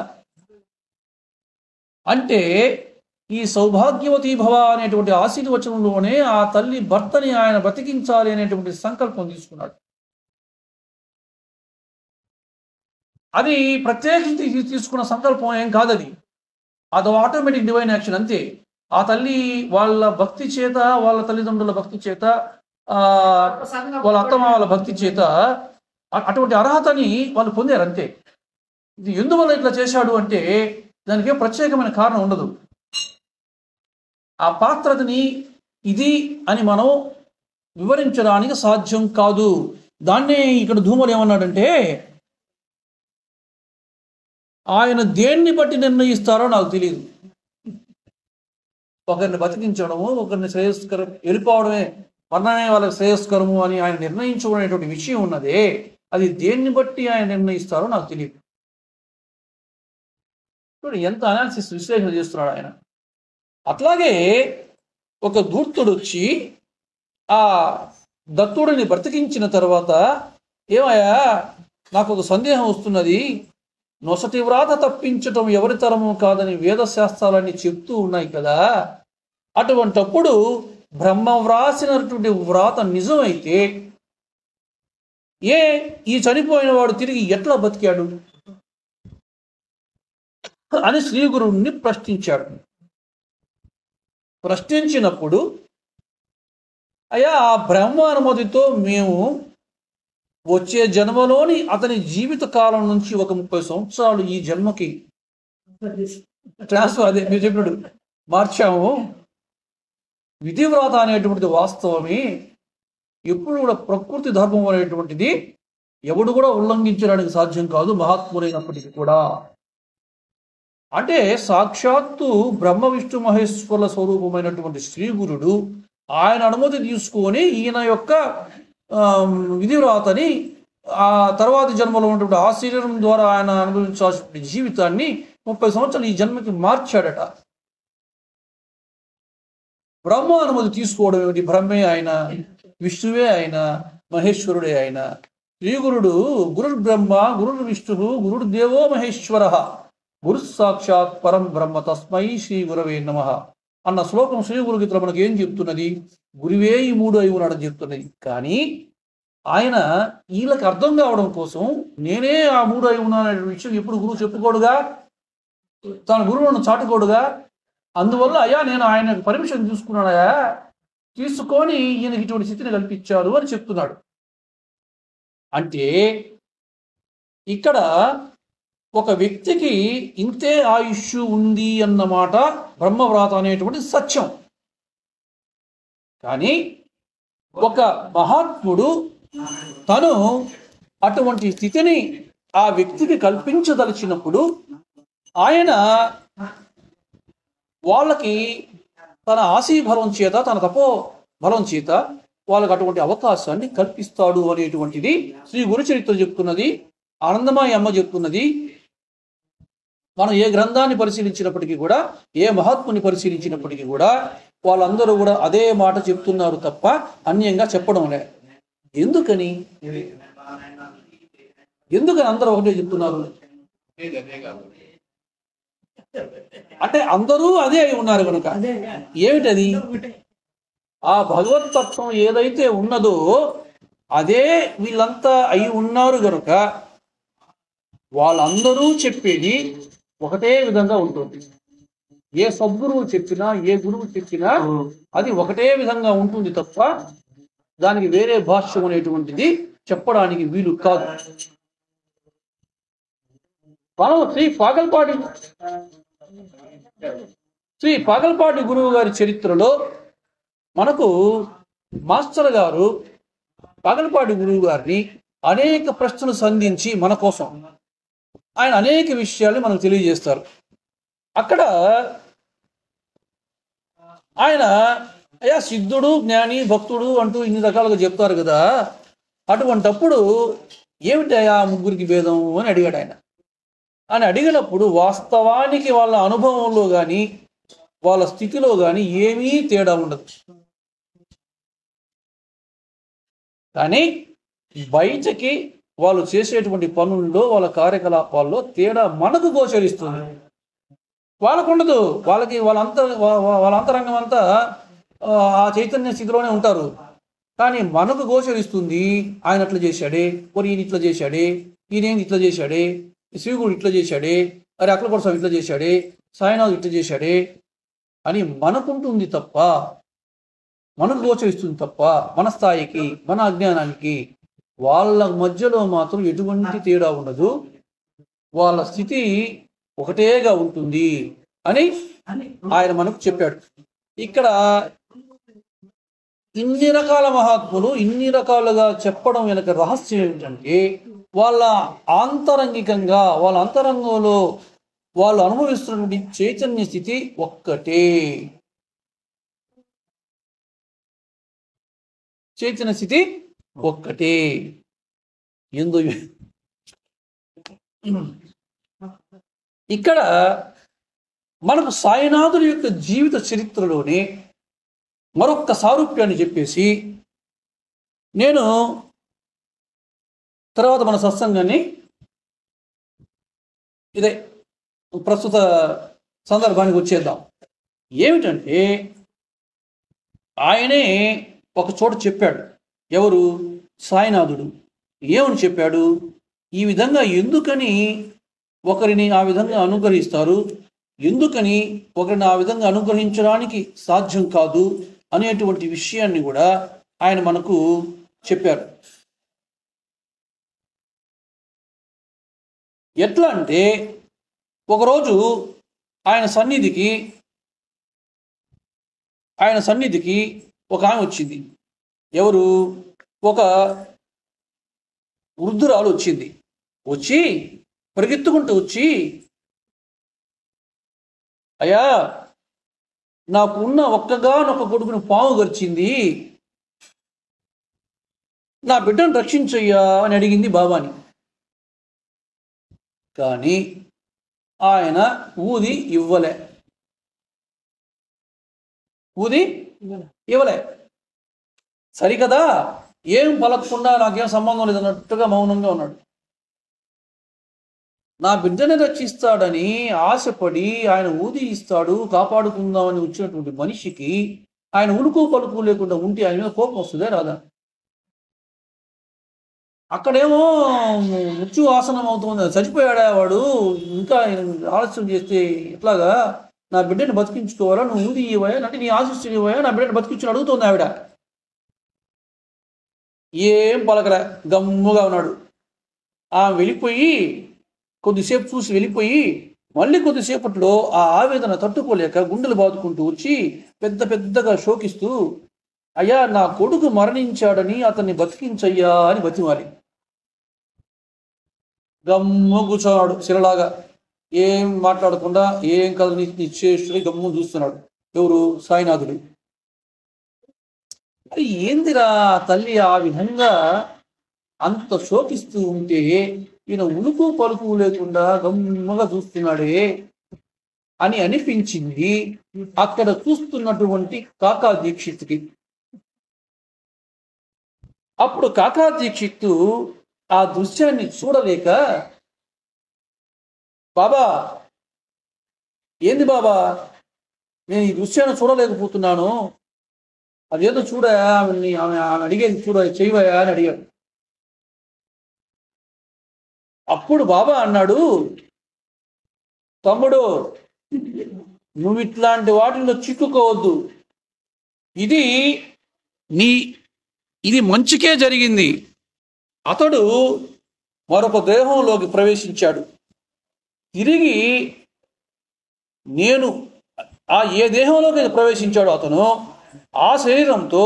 అంటే ఈ సౌభాగ్యవతి భవ అనేటువంటి ఆశీర్వచనంలోనే ఆ తల్లి భర్తని ఆయన బ్రతికించాలి అనేటువంటి సంకల్పం తీసుకున్నాడు. అది ప్రత్యేకించి తీసుకున్న సంకల్పం ఏం కాదది, అది ఆటోమేటిక్ డివైన్ యాక్షన్ అంతే. ఆ తల్లి వాళ్ళ భక్తి చేత, వాళ్ళ తల్లిదండ్రుల భక్తి చేత, వాళ్ళ అత్తమామల భక్తి చేత అటువంటి అర్హతని వాళ్ళు పొందారు అంతే. ఇది ఎందువల్ల ఇట్లా చేశాడు అంటే దానికి ప్రత్యేకమైన కారణం ఉండదు. ఆ పాత్రని ఇది అని మనం వివరించడానికి సాధ్యం కాదు. దాన్నే ఇక్కడ ధూమలు ఏమన్నాడంటే, ఆయన దేన్ని బట్టి నిర్ణయిస్తారో నాకు తెలియదు. ఒకరిని బతికించడము, ఒకరిని శ్రేయస్కరం వెళ్ళిపోవడమే, మరణమే వాళ్ళకి శ్రేయస్కరము అని ఆయన నిర్ణయించుకునేటువంటి విషయం ఉన్నదే, అది దేన్ని బట్టి ఆయన నిర్ణయిస్తారో నాకు తెలియదు. ఎంత అనాలిసిస్ విశ్లేషణ చేస్తున్నాడు ఆయన. అట్లాగే ఒక దూర్తుడు వచ్చి ఆ దత్తుడిని బ్రతికించిన తర్వాత, ఏమయ్యా నాకు ఒక సందేహం వస్తున్నది, నొసటి వ్రాత తప్పించటం ఎవరి తరము కాదని వేదశాస్త్రాలన్నీ చెప్తూ ఉన్నాయి కదా, అటువంటప్పుడు బ్రహ్మ వ్రాసినటువంటి వ్రాత నిజమైతే ఈ చనిపోయిన వాడు తిరిగి ఎట్లా బతికాడు అని శ్రీ గురువుని ప్రశ్నించాడు. ప్రశ్నించినప్పుడు, అయ్యా ఆ బ్రహ్మ అనుమతితో మేము వచ్చే జన్మలోని అతని జీవిత కాలం నుంచి ఒక 30 సంవత్సరాలు ఈ జన్మకి ట్రాన్స్ఫర్, అదే మీరు చెప్పినట్టు మార్చాము, విధివ్రాత అనేటువంటిది వాస్తవమే. ఎప్పుడు కూడా ప్రకృతి ధర్మం అనేటువంటిది ఎవడు కూడా ఉల్లంఘించడానికి సాధ్యం కాదు, మహాత్ములైనప్పటికీ కూడా. అంటే సాక్షాత్తు బ్రహ్మ విష్ణు మహేశ్వరుల స్వరూపమైనటువంటి శ్రీగురుడు ఆయన అనుమతి తీసుకొని ఈయన యొక్క విధివ్రాతని ఆ తర్వాతి జన్మలో ఉన్నటువంటి ఆ శరీరం ద్వారా ఆయన అనుభవించాల్సిన జీవితాన్ని 30 సంవత్సరాలు ఈ జన్మకి మార్చాడట. బ్రహ్మ అనుమతి తీసుకోవడం ఏమిటి? బ్రహ్మే ఆయన, విష్ణువే ఆయన, మహేశ్వరుడే ఆయన. శ్రీగురుడు గురుర్ బ్రహ్మ గురుర్ విష్ణు గురుర్ దేవో మహేశ్వర గురు సాక్షాత్ పరం బ్రహ్మ తస్మై శ్రీ గురవే నమః అన్న శ్లోకం శ్రీ గురు గీతలో మనకి ఏం చెప్తున్నది? గురువే ఈ 3 అయి ఉన్నాడని చెప్తున్నది. కానీ ఆయన వీళ్ళకి అర్థం కావడం కోసం నేనే ఆ 3 అయి ఉన్నాననే విషయం ఎప్పుడు గురువు చెప్పుకోడుగా, తన గురువులను చాటుకోడుగా. అందువల్ల అయ్యా నేను ఆయన పర్మిషన్ తీసుకున్నాడయా, తీసుకొని ఈయనకి ఇటువంటి స్థితిని కల్పించారు అని చెప్తున్నాడు. అంటే ఇక్కడ ఒక వ్యక్తికి ఇంతే ఆయుష్ ఉంది అన్నమాట బ్రహ్మవ్రాత అనేటువంటి సత్యం. కానీ ఒక మహాత్ముడు తను అటువంటి స్థితిని ఆ వ్యక్తికి కల్పించదలిచినప్పుడు ఆయన వాళ్ళకి తన ఆశీబలం చేత, తన తపో బలం చేత వాళ్ళకి అటువంటి అవకాశాన్ని కల్పిస్తాడు అనేటువంటిది శ్రీ గురు చరిత్ర చెప్తున్నది, ఆనందమాయి అమ్మ చెప్తున్నది. మనం ఏ గ్రంథాన్ని పరిశీలించినప్పటికీ కూడా, ఏ మహాత్ముని పరిశీలించినప్పటికీ కూడా వాళ్ళందరూ కూడా అదే మాట చెప్తున్నారు తప్ప అన్యంగా చెప్పడం లే. ఎందుకని అందరూ ఒకటే చెప్తున్నారు? అంటే అందరూ అదే అయి ఉన్నారు కనుక. ఏమిటది? ఆ భగవతత్వం ఏదైతే ఉన్నదో అదే వీళ్ళంతా అయి ఉన్నారు గనుక వాళ్ళందరూ చెప్పేది ఒకటే విధంగా ఉంటుంది. ఏ సద్గురువు చెప్పినా, ఏ గురువు చెప్పినా అది ఒకటే విధంగా ఉంటుంది తప్ప దానికి వేరే భాష్యం అనేటువంటిది చెప్పడానికి వీలు కాదు. మనం శ్రీ పాగల్పాటి గురువు గారి చరిత్రలో మనకు మాస్టర్ గారు పాగల్పాటి గురువు గారిని అనేక ప్రశ్నలు సంధించి మన కోసం ఆయన అనేక విషయాలు మనకు తెలియజేస్తారు. అక్కడ ఆయన అయ్యా సిద్ధుడు, జ్ఞాని, భక్తుడు అంటూ ఇన్ని రకాలుగా చెప్తారు కదా, అటువంటప్పుడు ఏమిటి ఆ ముగ్గురికి భేదం అని అడిగాడు ఆయన. అని అడిగినప్పుడు వాస్తవానికి వాళ్ళ అనుభవంలో కానీ వాళ్ళ స్థితిలో కానీ ఏమీ తేడా ఉండదు. కానీ బయటకి వాళ్ళు చేసేటువంటి పనుల్లో, వాళ్ళ కార్యకలాపాల్లో తేడా మనకు గోచరిస్తుంది. వాళ్ళకు ఉండదు. వాళ్ళ అంతరంగం అంతా ఆ చైతన్య స్థితిలోనే ఉంటారు. కానీ మనకు గోచరిస్తుంది, ఆయన అట్లా చేశాడే, ఈయన ఇట్లా చేశాడే, ఈయనేంది ఇట్లా చేశాడే, శివుడు ఇట్లా చేశాడే, అరే అక్కలపూడి స్వామి ఇట్లా చేశాడే, సాయినాథ్ ఇట్లా చేశాడే అని మనకుంటుంది తప్ప, మనకు గోచరిస్తుంది తప్ప మన స్థాయికి, మన అజ్ఞానానికి వాళ్ళ మధ్యలో మాత్రం ఎటువంటి తేడా ఉండదు. వాళ్ళ స్థితి ఒకటేగా ఉంటుంది అని ఆయన మనకు చెప్పాడు. ఇక్కడ ఇన్ని రకాల మహాత్ములు ఇన్ని రకాలుగా చెప్పడం వెనక రహస్యం ఏమిటంటే వాళ్ళ ఆంతరంగికంగా, వాళ్ళ అంతరంగంలో వాళ్ళు అనుభవిస్తున్నటువంటి చైతన్య స్థితి ఒక్కటే. చైతన్య స్థితి ఒక్కటే. ఇక్కడ మనకు సాయినాథుడి యొక్క జీవిత చరిత్రలోనే మరొక్క సారూప్యాన్ని చెప్పేసి నేను తర్వాత మన సత్సంగాన్ని ఇదే ప్రస్తుత సందర్భానికి వచ్చేద్దాం. ఏమిటంటే ఆయనే ఒక చోట చెప్పాడు. ఎవరు? సాయినాథుడు. ఏమని చెప్పాడు? ఈ విధంగా ఎందుకని ఒకరిని ఆ విధంగా అనుగ్రహిస్తారు, ఎందుకని ఒకరిని ఆ విధంగా అనుగ్రహించడానికి సాధ్యం కాదు అనేటువంటి విషయాన్ని కూడా ఆయన మనకు చెప్పారు. ఎట్లా అంటే ఒకరోజు ఆయన సన్నిధికి ఆయన సన్నిధికి ఒక ఆమె వచ్చింది. ఎవరు? ఒక వృద్ధురాలు వచ్చింది. వచ్చి పరిగెత్తుకుంటూ వచ్చి, అయ్యా, నాకు ఉన్న ఒక్కగానొక్క కొడుకుని పాము గరిచింది, నా బిడ్డను రక్షించయ్యా అని అడిగింది బాబాని. కానీ ఆయన ఊది ఇవ్వలే. సరికదా, ఏం పలకకుండా నాకేం సంబంధం లేదన్నట్టుగా మౌనంగా ఉన్నాడు. నా బిడ్డని రక్షిస్తాడని ఆశపడి ఆయన ఊది ఇస్తాడు, కాపాడుకుందామని వచ్చినటువంటి మనిషికి ఆయన ఉలుకు పలుకు లేకుండా ఉంటే ఆయన మీద కోపం వస్తుందే రాదా? అక్కడేమో మృత్యు ఆసనం అవుతుంది, చచ్చిపోయాడా వాడు, ఇంకా ఆలస్యం చేస్తే ఎట్లాగా, నా బిడ్డని బతికించుకోవాలా, నువ్వు ఊది ఇవ్వయా అంటే నీ ఆశిస్తులు ఇవ్వయా, నా బిడ్డని బతికించుని అడుగుతుంది ఆవిడ. ఏం పలకలే, గమ్ముగా ఉన్నాడు. ఆమె వెళ్ళిపోయి కొద్దిసేపు చూసి వెళ్ళిపోయి మళ్ళీ కొద్దిసేపట్లో ఆ ఆవేదన తట్టుకోలేక గుండెలు బాదుకుంటూ వచ్చి పెద్ద పెద్దగా శోకిస్తూ, అయ్యా, నా కొడుకు మరణించాడని అతన్ని బతికించయ్యా అని బతిమాలి. గమ్ము కూర్చున్నాడు శిలలాగా, ఏం మాట్లాడకుండా, ఏం కథ నిశ్చేష్టుడి గమ్ము చూస్తున్నాడు. ఎవరు? సాయినాథుడు. అది ఏందిరా తల్లి ఆ విధంగా అంత శోకిస్తూ ఉంటే ఈయన ఉలుకు పలుకు లేకుండా గమ్మగా చూస్తున్నాడే అని అనిపించింది అక్కడ చూస్తున్నటువంటి కాకా దీక్షిత్కి. అప్పుడు కాకా దీక్షిత్తు ఆ దృశ్యాన్ని చూడలేక, బాబా, ఏంది బాబా, నేను ఈ దృశ్యాన్ని చూడలేకపోతున్నాను, అదేదో చూడయా, ఆమె అడిగేది చూడ, చేయవయా అని అడిగాడు. అప్పుడు బాబా అన్నాడు, తమ్ముడు, నువ్వు ఇట్లాంటి వాటిల్లో చిక్కుకోవద్దు, ఇది మంచికే జరిగింది. అతడు మరొక దేహంలోకి ప్రవేశించాడు. తిరిగి నేను ఏ దేహంలోకి ప్రవేశించాడో అతను, ఆ శరీరంతో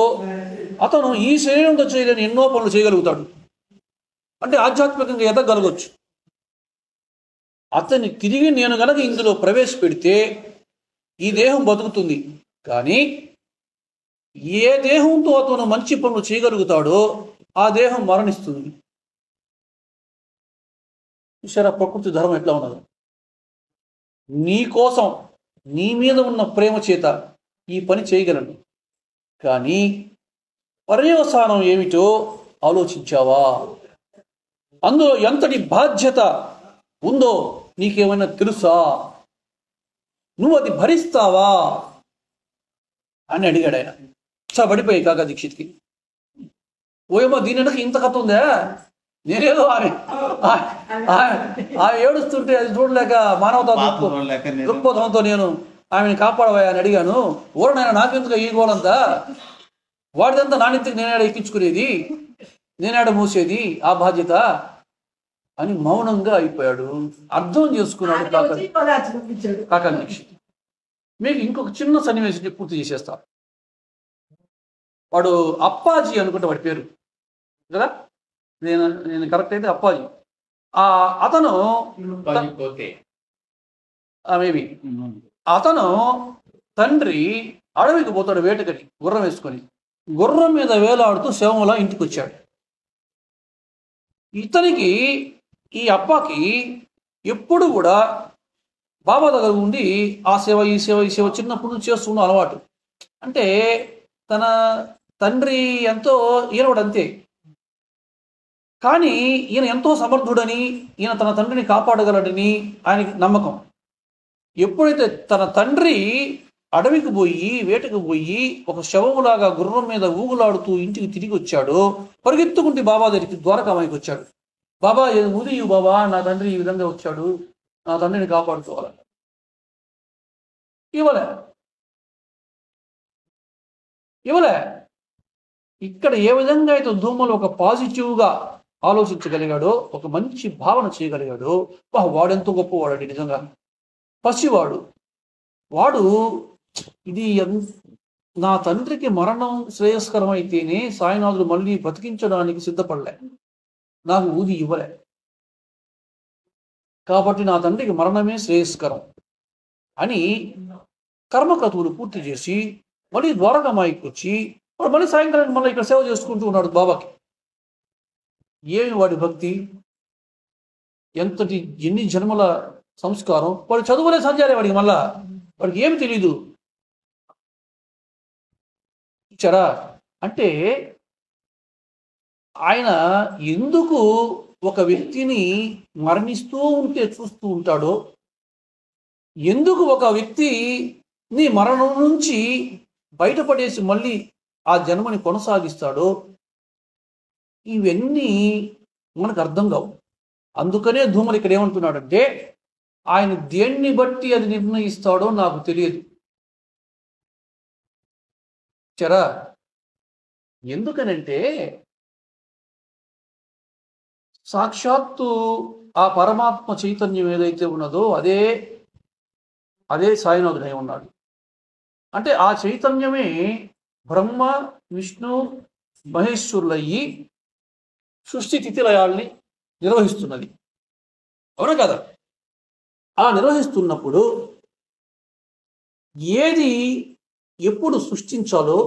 అతను ఈ శరీరంతో చేయలేని ఎన్నో పనులు చేయగలుగుతాడు. అంటే ఆధ్యాత్మికంగా ఎదగలగొచ్చు. అతన్ని తిరిగి నేను గనక ఇందులో ప్రవేశపెడితే ఈ దేహం బతుకుతుంది. కానీ ఏ దేహంతో అతను మంచి పనులు చేయగలుగుతాడో ఆ దేహం మరణిస్తుంది. చూసారా ప్రకృతి ధర్మం ఎట్లా ఉన్నదో? నీ కోసం, నీ మీద ఉన్న ప్రేమ చేత ఈ పని చేయగలను, కానీ పర్యవసానం ఏమిటో ఆలోచించావా? అందులో ఎంతటి బాధ్యత ఉందో నీకేమైనా తెలుసా? నువ్వు అది భరిస్తావా అని అడిగాడు ఆయన. పడిపోయి కాకా దీక్షిత్కి, ఓయమ్మా, దీని వెనక ఇంత కథ ఉందా? నేనేదో ఆమె ఏడుస్తుంటే అది చూడలేక మానవతా దృక్పథంతో నేను ఆమెను కాపాడవా అని అడిగాను. ఊరనైనా నాకెందుకు ఈ గోలంతా, వాడిదంతా నాణ్యతకి నేనేడ ఎక్కించుకునేది, నేనేడ మూసేది ఆ బాధ్యత అని మౌనంగా అయిపోయాడు. అర్థం చేసుకున్నాడు కాకా దీక్షిత్. మీకు ఇంకొక చిన్న సన్నివేశం పూర్తి చేసేస్తా. వాడు అప్పాజీ అనుకుంటే వాడి పేరు కదా, నేను కరెక్ట్ అయితే అప్పాజీ. అతను మేబీ అతను తండ్రి అడవికి పోతాడు వేటకని, గుర్రం వేసుకొని. గుర్రం మీద వేలాడుతూ శవంలా ఇంటికి వచ్చాడు. ఇతనికి, ఈ అప్పాకి ఎప్పుడు కూడా బాబా దగ్గర ఉండి ఆ సేవ ఈ సేవ చిన్నప్పుడు నుంచి చేస్తున్న అలవాటు. అంటే తన తండ్రి ఎంతో, ఈయనవాడంతే. కానీ ఈయన ఎంతో సమర్థుడని, ఈయన తన తండ్రిని కాపాడగలడని ఆయనకి నమ్మకం. ఎప్పుడైతే తన తండ్రి అడవికి పోయి, వేటకు పోయి, ఒక శవములాగా గుర్రం మీద ఊగులాడుతూ ఇంటికి తిరిగి వచ్చాడో, పరిగెత్తుకుంటే బాబా దగ్గరికి, ద్వారకామాయికి వచ్చాడు. బాబా, ఉదయం బాబా, నా తండ్రి ఈ విధంగా వచ్చాడు, నా తండ్రిని కాపాడుకోవాలని. ఇవ్వలే. ఇక్కడ ఏ విధంగా అయితే ధూమలు ఒక పాజిటివ్గా ఆలోచించగలిగాడో, ఒక మంచి భావన చేయగలిగాడో, వాడెంతో గొప్పవాడండి నిజంగా. పసివాడు వాడు, ఇది నా తండ్రికి మరణం శ్రేయస్కరం అయితేనే సాయినాథుడు మళ్ళీ బతికించడానికి సిద్ధపడలే, నాకు ఊది ఇవ్వలే. కాబట్టి నా తండ్రికి మరణమే శ్రేయస్కరం అని కర్మక్రతువులు పూర్తి చేసి మళ్ళీ ద్వారకామాయికి వచ్చి వాడు మళ్ళీ సాయంత్రానికి మళ్ళీ ఇక్కడ సేవ చేసుకుంటూ ఉన్నాడు బాబాకి. ఏమి వాడి భక్తి, ఎంతటి ఎన్ని జన్మల సంస్కారం. వాడు చదువులే సంచారే, వాడికి మళ్ళా వాడికి ఏమి తెలీదు. ఇచ్చారా అంటే ఆయన ఎందుకు ఒక వ్యక్తిని మరణిస్తూ ఉంటే చూస్తూ ఉంటాడో, ఎందుకు ఒక వ్యక్తిని మరణం నుంచి బయటపడేసి మళ్ళీ ఆ జన్మని కొనసాగిస్తాడో, ఇవన్నీ మనకు అర్థం కావు. అందుకనే ధూమలు ఇక్కడ ఏమంటున్నాడంటే, ఆయన దేన్ని బట్టి అది నిర్ణయిస్తాడో నాకు తెలియదు. చరా ఎందుకనంటే సాక్షాత్తు ఆ పరమాత్మ చైతన్యం ఏదైతే ఉన్నదో అదే అదే సాయినాథుడై ఉన్నాడు. అంటే ఆ చైతన్యమే బ్రహ్మ విష్ణు మహేశ్వరులయ్యి సృష్టి తిథిలయాల్ని నిర్వహిస్తున్నది, అవునా కదా? ఆ నిర్వహిస్తున్నప్పుడు ఏది ఎప్పుడు సృష్టించాలో,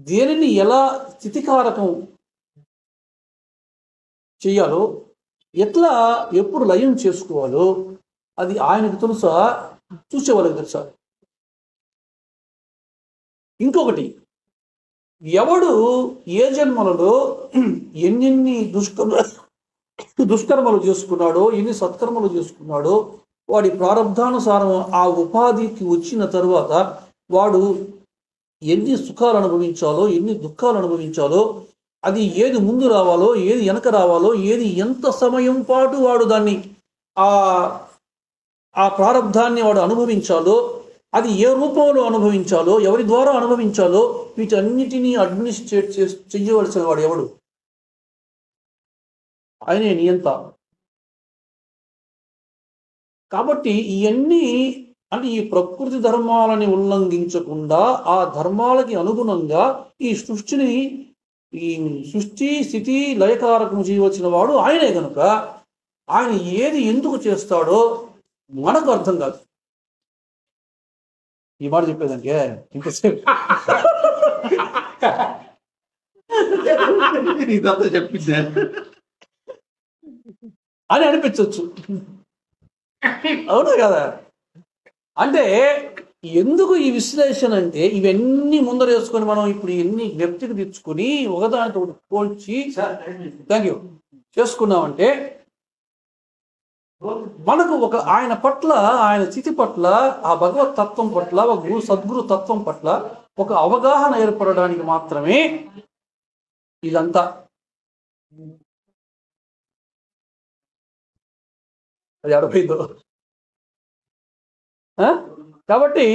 దేనిని ఎలా స్థితికారకం చెయ్యాలో, ఎట్లా ఎప్పుడు లయం చేసుకోవాలో అది ఆయనకు తెలుసా, చూసే వాళ్ళకి తెలుసా. ఇంకొకటి, ఎవడు ఏ జన్మలలో ఎన్నెన్ని దుష్కర్మలు చేసుకున్నాడో, ఎన్ని సత్కర్మలు చేసుకున్నాడో, వాడి ప్రారంధానుసారం ఆ ఉపాధికి వచ్చిన తరువాత వాడు ఎన్ని సుఖాలు అనుభవించాలో, ఎన్ని దుఃఖాలు అనుభవించాలో, అది ఏది ముందు రావాలో, ఏది వెనక రావాలో, ఏది ఎంత సమయం పాటు వాడు దాన్ని ఆ ప్రారంధాన్ని వాడు అనుభవించాలో, అది ఏ రూపంలో అనుభవించాలో, ఎవరి ద్వారా అనుభవించాలో, వీటన్నిటినీ అడ్మినిస్ట్రేట్ చెయ్యవలసిన వాడు ఎవడు? ఆయనే నియంత. కాబట్టి ఇవన్నీ అంటే ఈ ప్రకృతి ధర్మాలని ఉల్లంఘించకుండా ఆ ధర్మాలకి అనుగుణంగా ఈ సృష్టి స్థితి లయకారకం చేయవలసిన వాడు ఆయనే కనుక ఆయన ఏది ఎందుకు చేస్తాడో మనకు అర్థం కాదు. ఈ మాట చెప్పేదానికే ఇంతసేపు ఇదంతా చెప్పింది అని అనిపించవచ్చు, అవునా కదా? అంటే ఎందుకు ఈ విశ్లేషణ అంటే, ఇవన్నీ ముందరేసుకొని మనం ఇప్పుడు ఎన్ని వ్యక్తికి తెచ్చుకొని ఒకదానితో పోల్చి థ్యాంక్ యూ చేసుకున్నామంటే, మనకు ఒక ఆయన పట్ల, ఆయన స్థితి పట్ల, ఆ భగవత్ తత్వం పట్ల, ఒక సద్గురు తత్వం పట్ల ఒక అవగాహన ఏర్పడడానికి మాత్రమే ఇదంతా. అది అడవైందో. కాబట్టి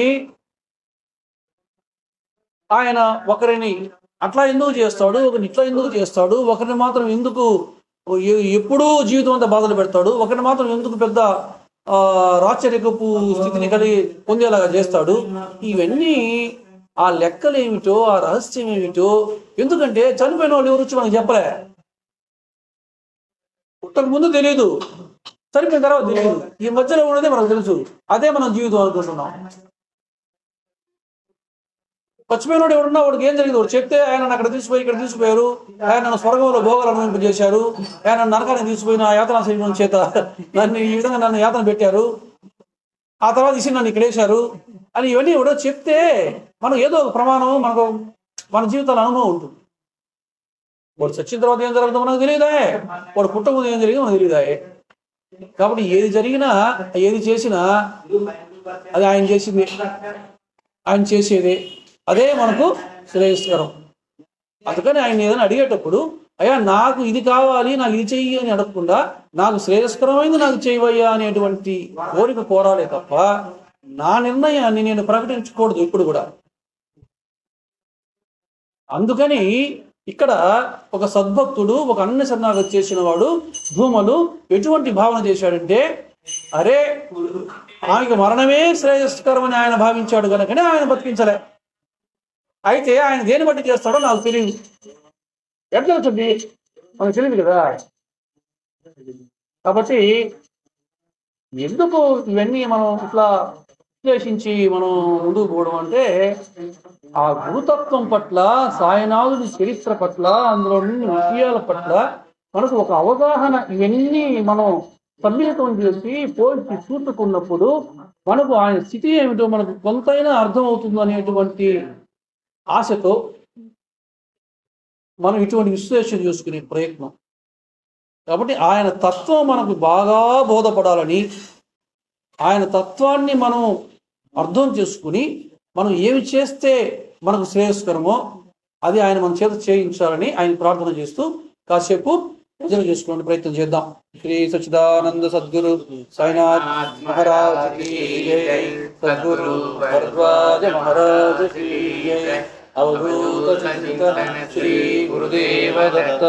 ఆయన ఒకరిని అట్లా ఎందుకు చేస్తాడు, ఒకరిని ఇట్లా ఎందుకు చేస్తాడు, ఒకరిని మాత్రం ఎందుకు ఎప్పుడూ జీవితం అంతా బాధలు పెడతాడు, ఒకరిని మాత్రం ఎందుకు పెద్ద రాచరికపు స్థితిని పొందేలాగా చేస్తాడు, ఇవన్నీ ఆ లెక్కలేమిటో, ఆ రహస్యం ఏమిటో. ఎందుకంటే చనిపోయిన వాళ్ళు ఎవరు వచ్చి మనకు చెప్పలే. పుట్టక ముందు తెలియదు, చనిపోయిన తర్వాత తెలియదు. ఈ మధ్యలో ఉన్నదే మనకు తెలుసు, అదే మనం జీవితం అనుకుంటున్నాం. చచ్చిపోయినోడు ఎవరున్నా వాడికి ఏం జరిగింది వాడు చెప్తే, ఆయన అక్కడ తీసుకుపోయి ఇక్కడ తీసుకుపోయారు, ఆయన స్వర్గంలో భోగాలు అనుభవింపజేశారు, ఆయన నరకాన్ని తీసుకుపోయిన యాతనా శరీరం చేత నన్ను ఈ విధంగా నన్ను యాతన పెట్టారు, ఆ తర్వాత ఇసి నన్ను ఇక్కడ వేశారు అని ఇవన్నీ ఎవడో చెప్తే మనకు ఏదో ఒక ప్రమాణం, మనకు మన జీవితాల అనుభవం ఉంటుంది. వాడు చచ్చిన తర్వాత ఏం జరుగుతుందో మనకు తెలియదా, వాడు పుట్టముందు ఏం జరిగిందో మనకు తెలియదా. కాబట్టి ఏది జరిగినా, ఏది చేసినా అది ఆయన చేసింది, ఆయన చేసేదే, అదే మనకు శ్రేయస్కరం. అందుకని ఆయన ఏదైనా అడిగేటప్పుడు, అయ్యా నాకు ఇది కావాలి, నాకు ఇది చెయ్యి అని అడగకుండా, నాకు శ్రేయస్కరమైంది నాకు చేయవయ్యా అనేటువంటి కోరిక కోరాలే తప్ప నా నిర్ణయాన్ని నేను ప్రకటించకూడదు ఎప్పుడు కూడా. అందుకని ఇక్కడ ఒక సద్భక్తుడు, ఒక అన్య శరణాగతి చేసిన వాడు ధూమలు ఎటువంటి భావన చేశాడంటే, అరే ఆమెకు మరణమే శ్రేయస్కరమని ఆయన భావించాడు కనుకనే ఆయన బతికించలే. అయితే ఆయన దేని బట్టి చేస్తాడో నాకు తెలియదు. ఎట్లా అవుతుంది మనకు తెలియదు కదా. కాబట్టి ఎందుకు ఇవన్నీ మనం ఇట్లా విశ్లేషించి మనం ముందుకు పోవడం అంటే, ఆ గురుతత్వం పట్ల, సాయినాథుడి చరిత్ర పట్ల, అందులో ఉన్న విషయాల పట్ల మనకు ఒక అవగాహన, ఇవన్నీ మనం సమ్మిళితం చేసి పోల్చి చూసుకున్నప్పుడు మనకు ఆయన స్థితి ఏమిటో మనకు కొంతైనా అర్థం అవుతుంది అనేటువంటి ఆశతో మనం ఇటువంటి విశ్లేషణ చేసుకునే ప్రయత్నం. కాబట్టి ఆయన తత్వం మనకు బాగా బోధపడాలని, ఆయన తత్వాన్ని మనం అర్థం చేసుకుని మనం ఏమి చేస్తే మనకు శ్రేయస్కరమో అది ఆయన మన చేత చేయించాలని ఆయన ప్రార్థన చేస్తూ కాసేపు భజన చేసుకోవడానికి ప్రయత్నం చేద్దాం. శ్రీ సచ్చిదానంద సద్గురు సాయినాథ్ మహారాజ్ కీ జై. సద్గురు భరద్వాజ మహారాజ్ కీ జై. అవధూత చింతన శ్రీ గురుదేవ దత్త.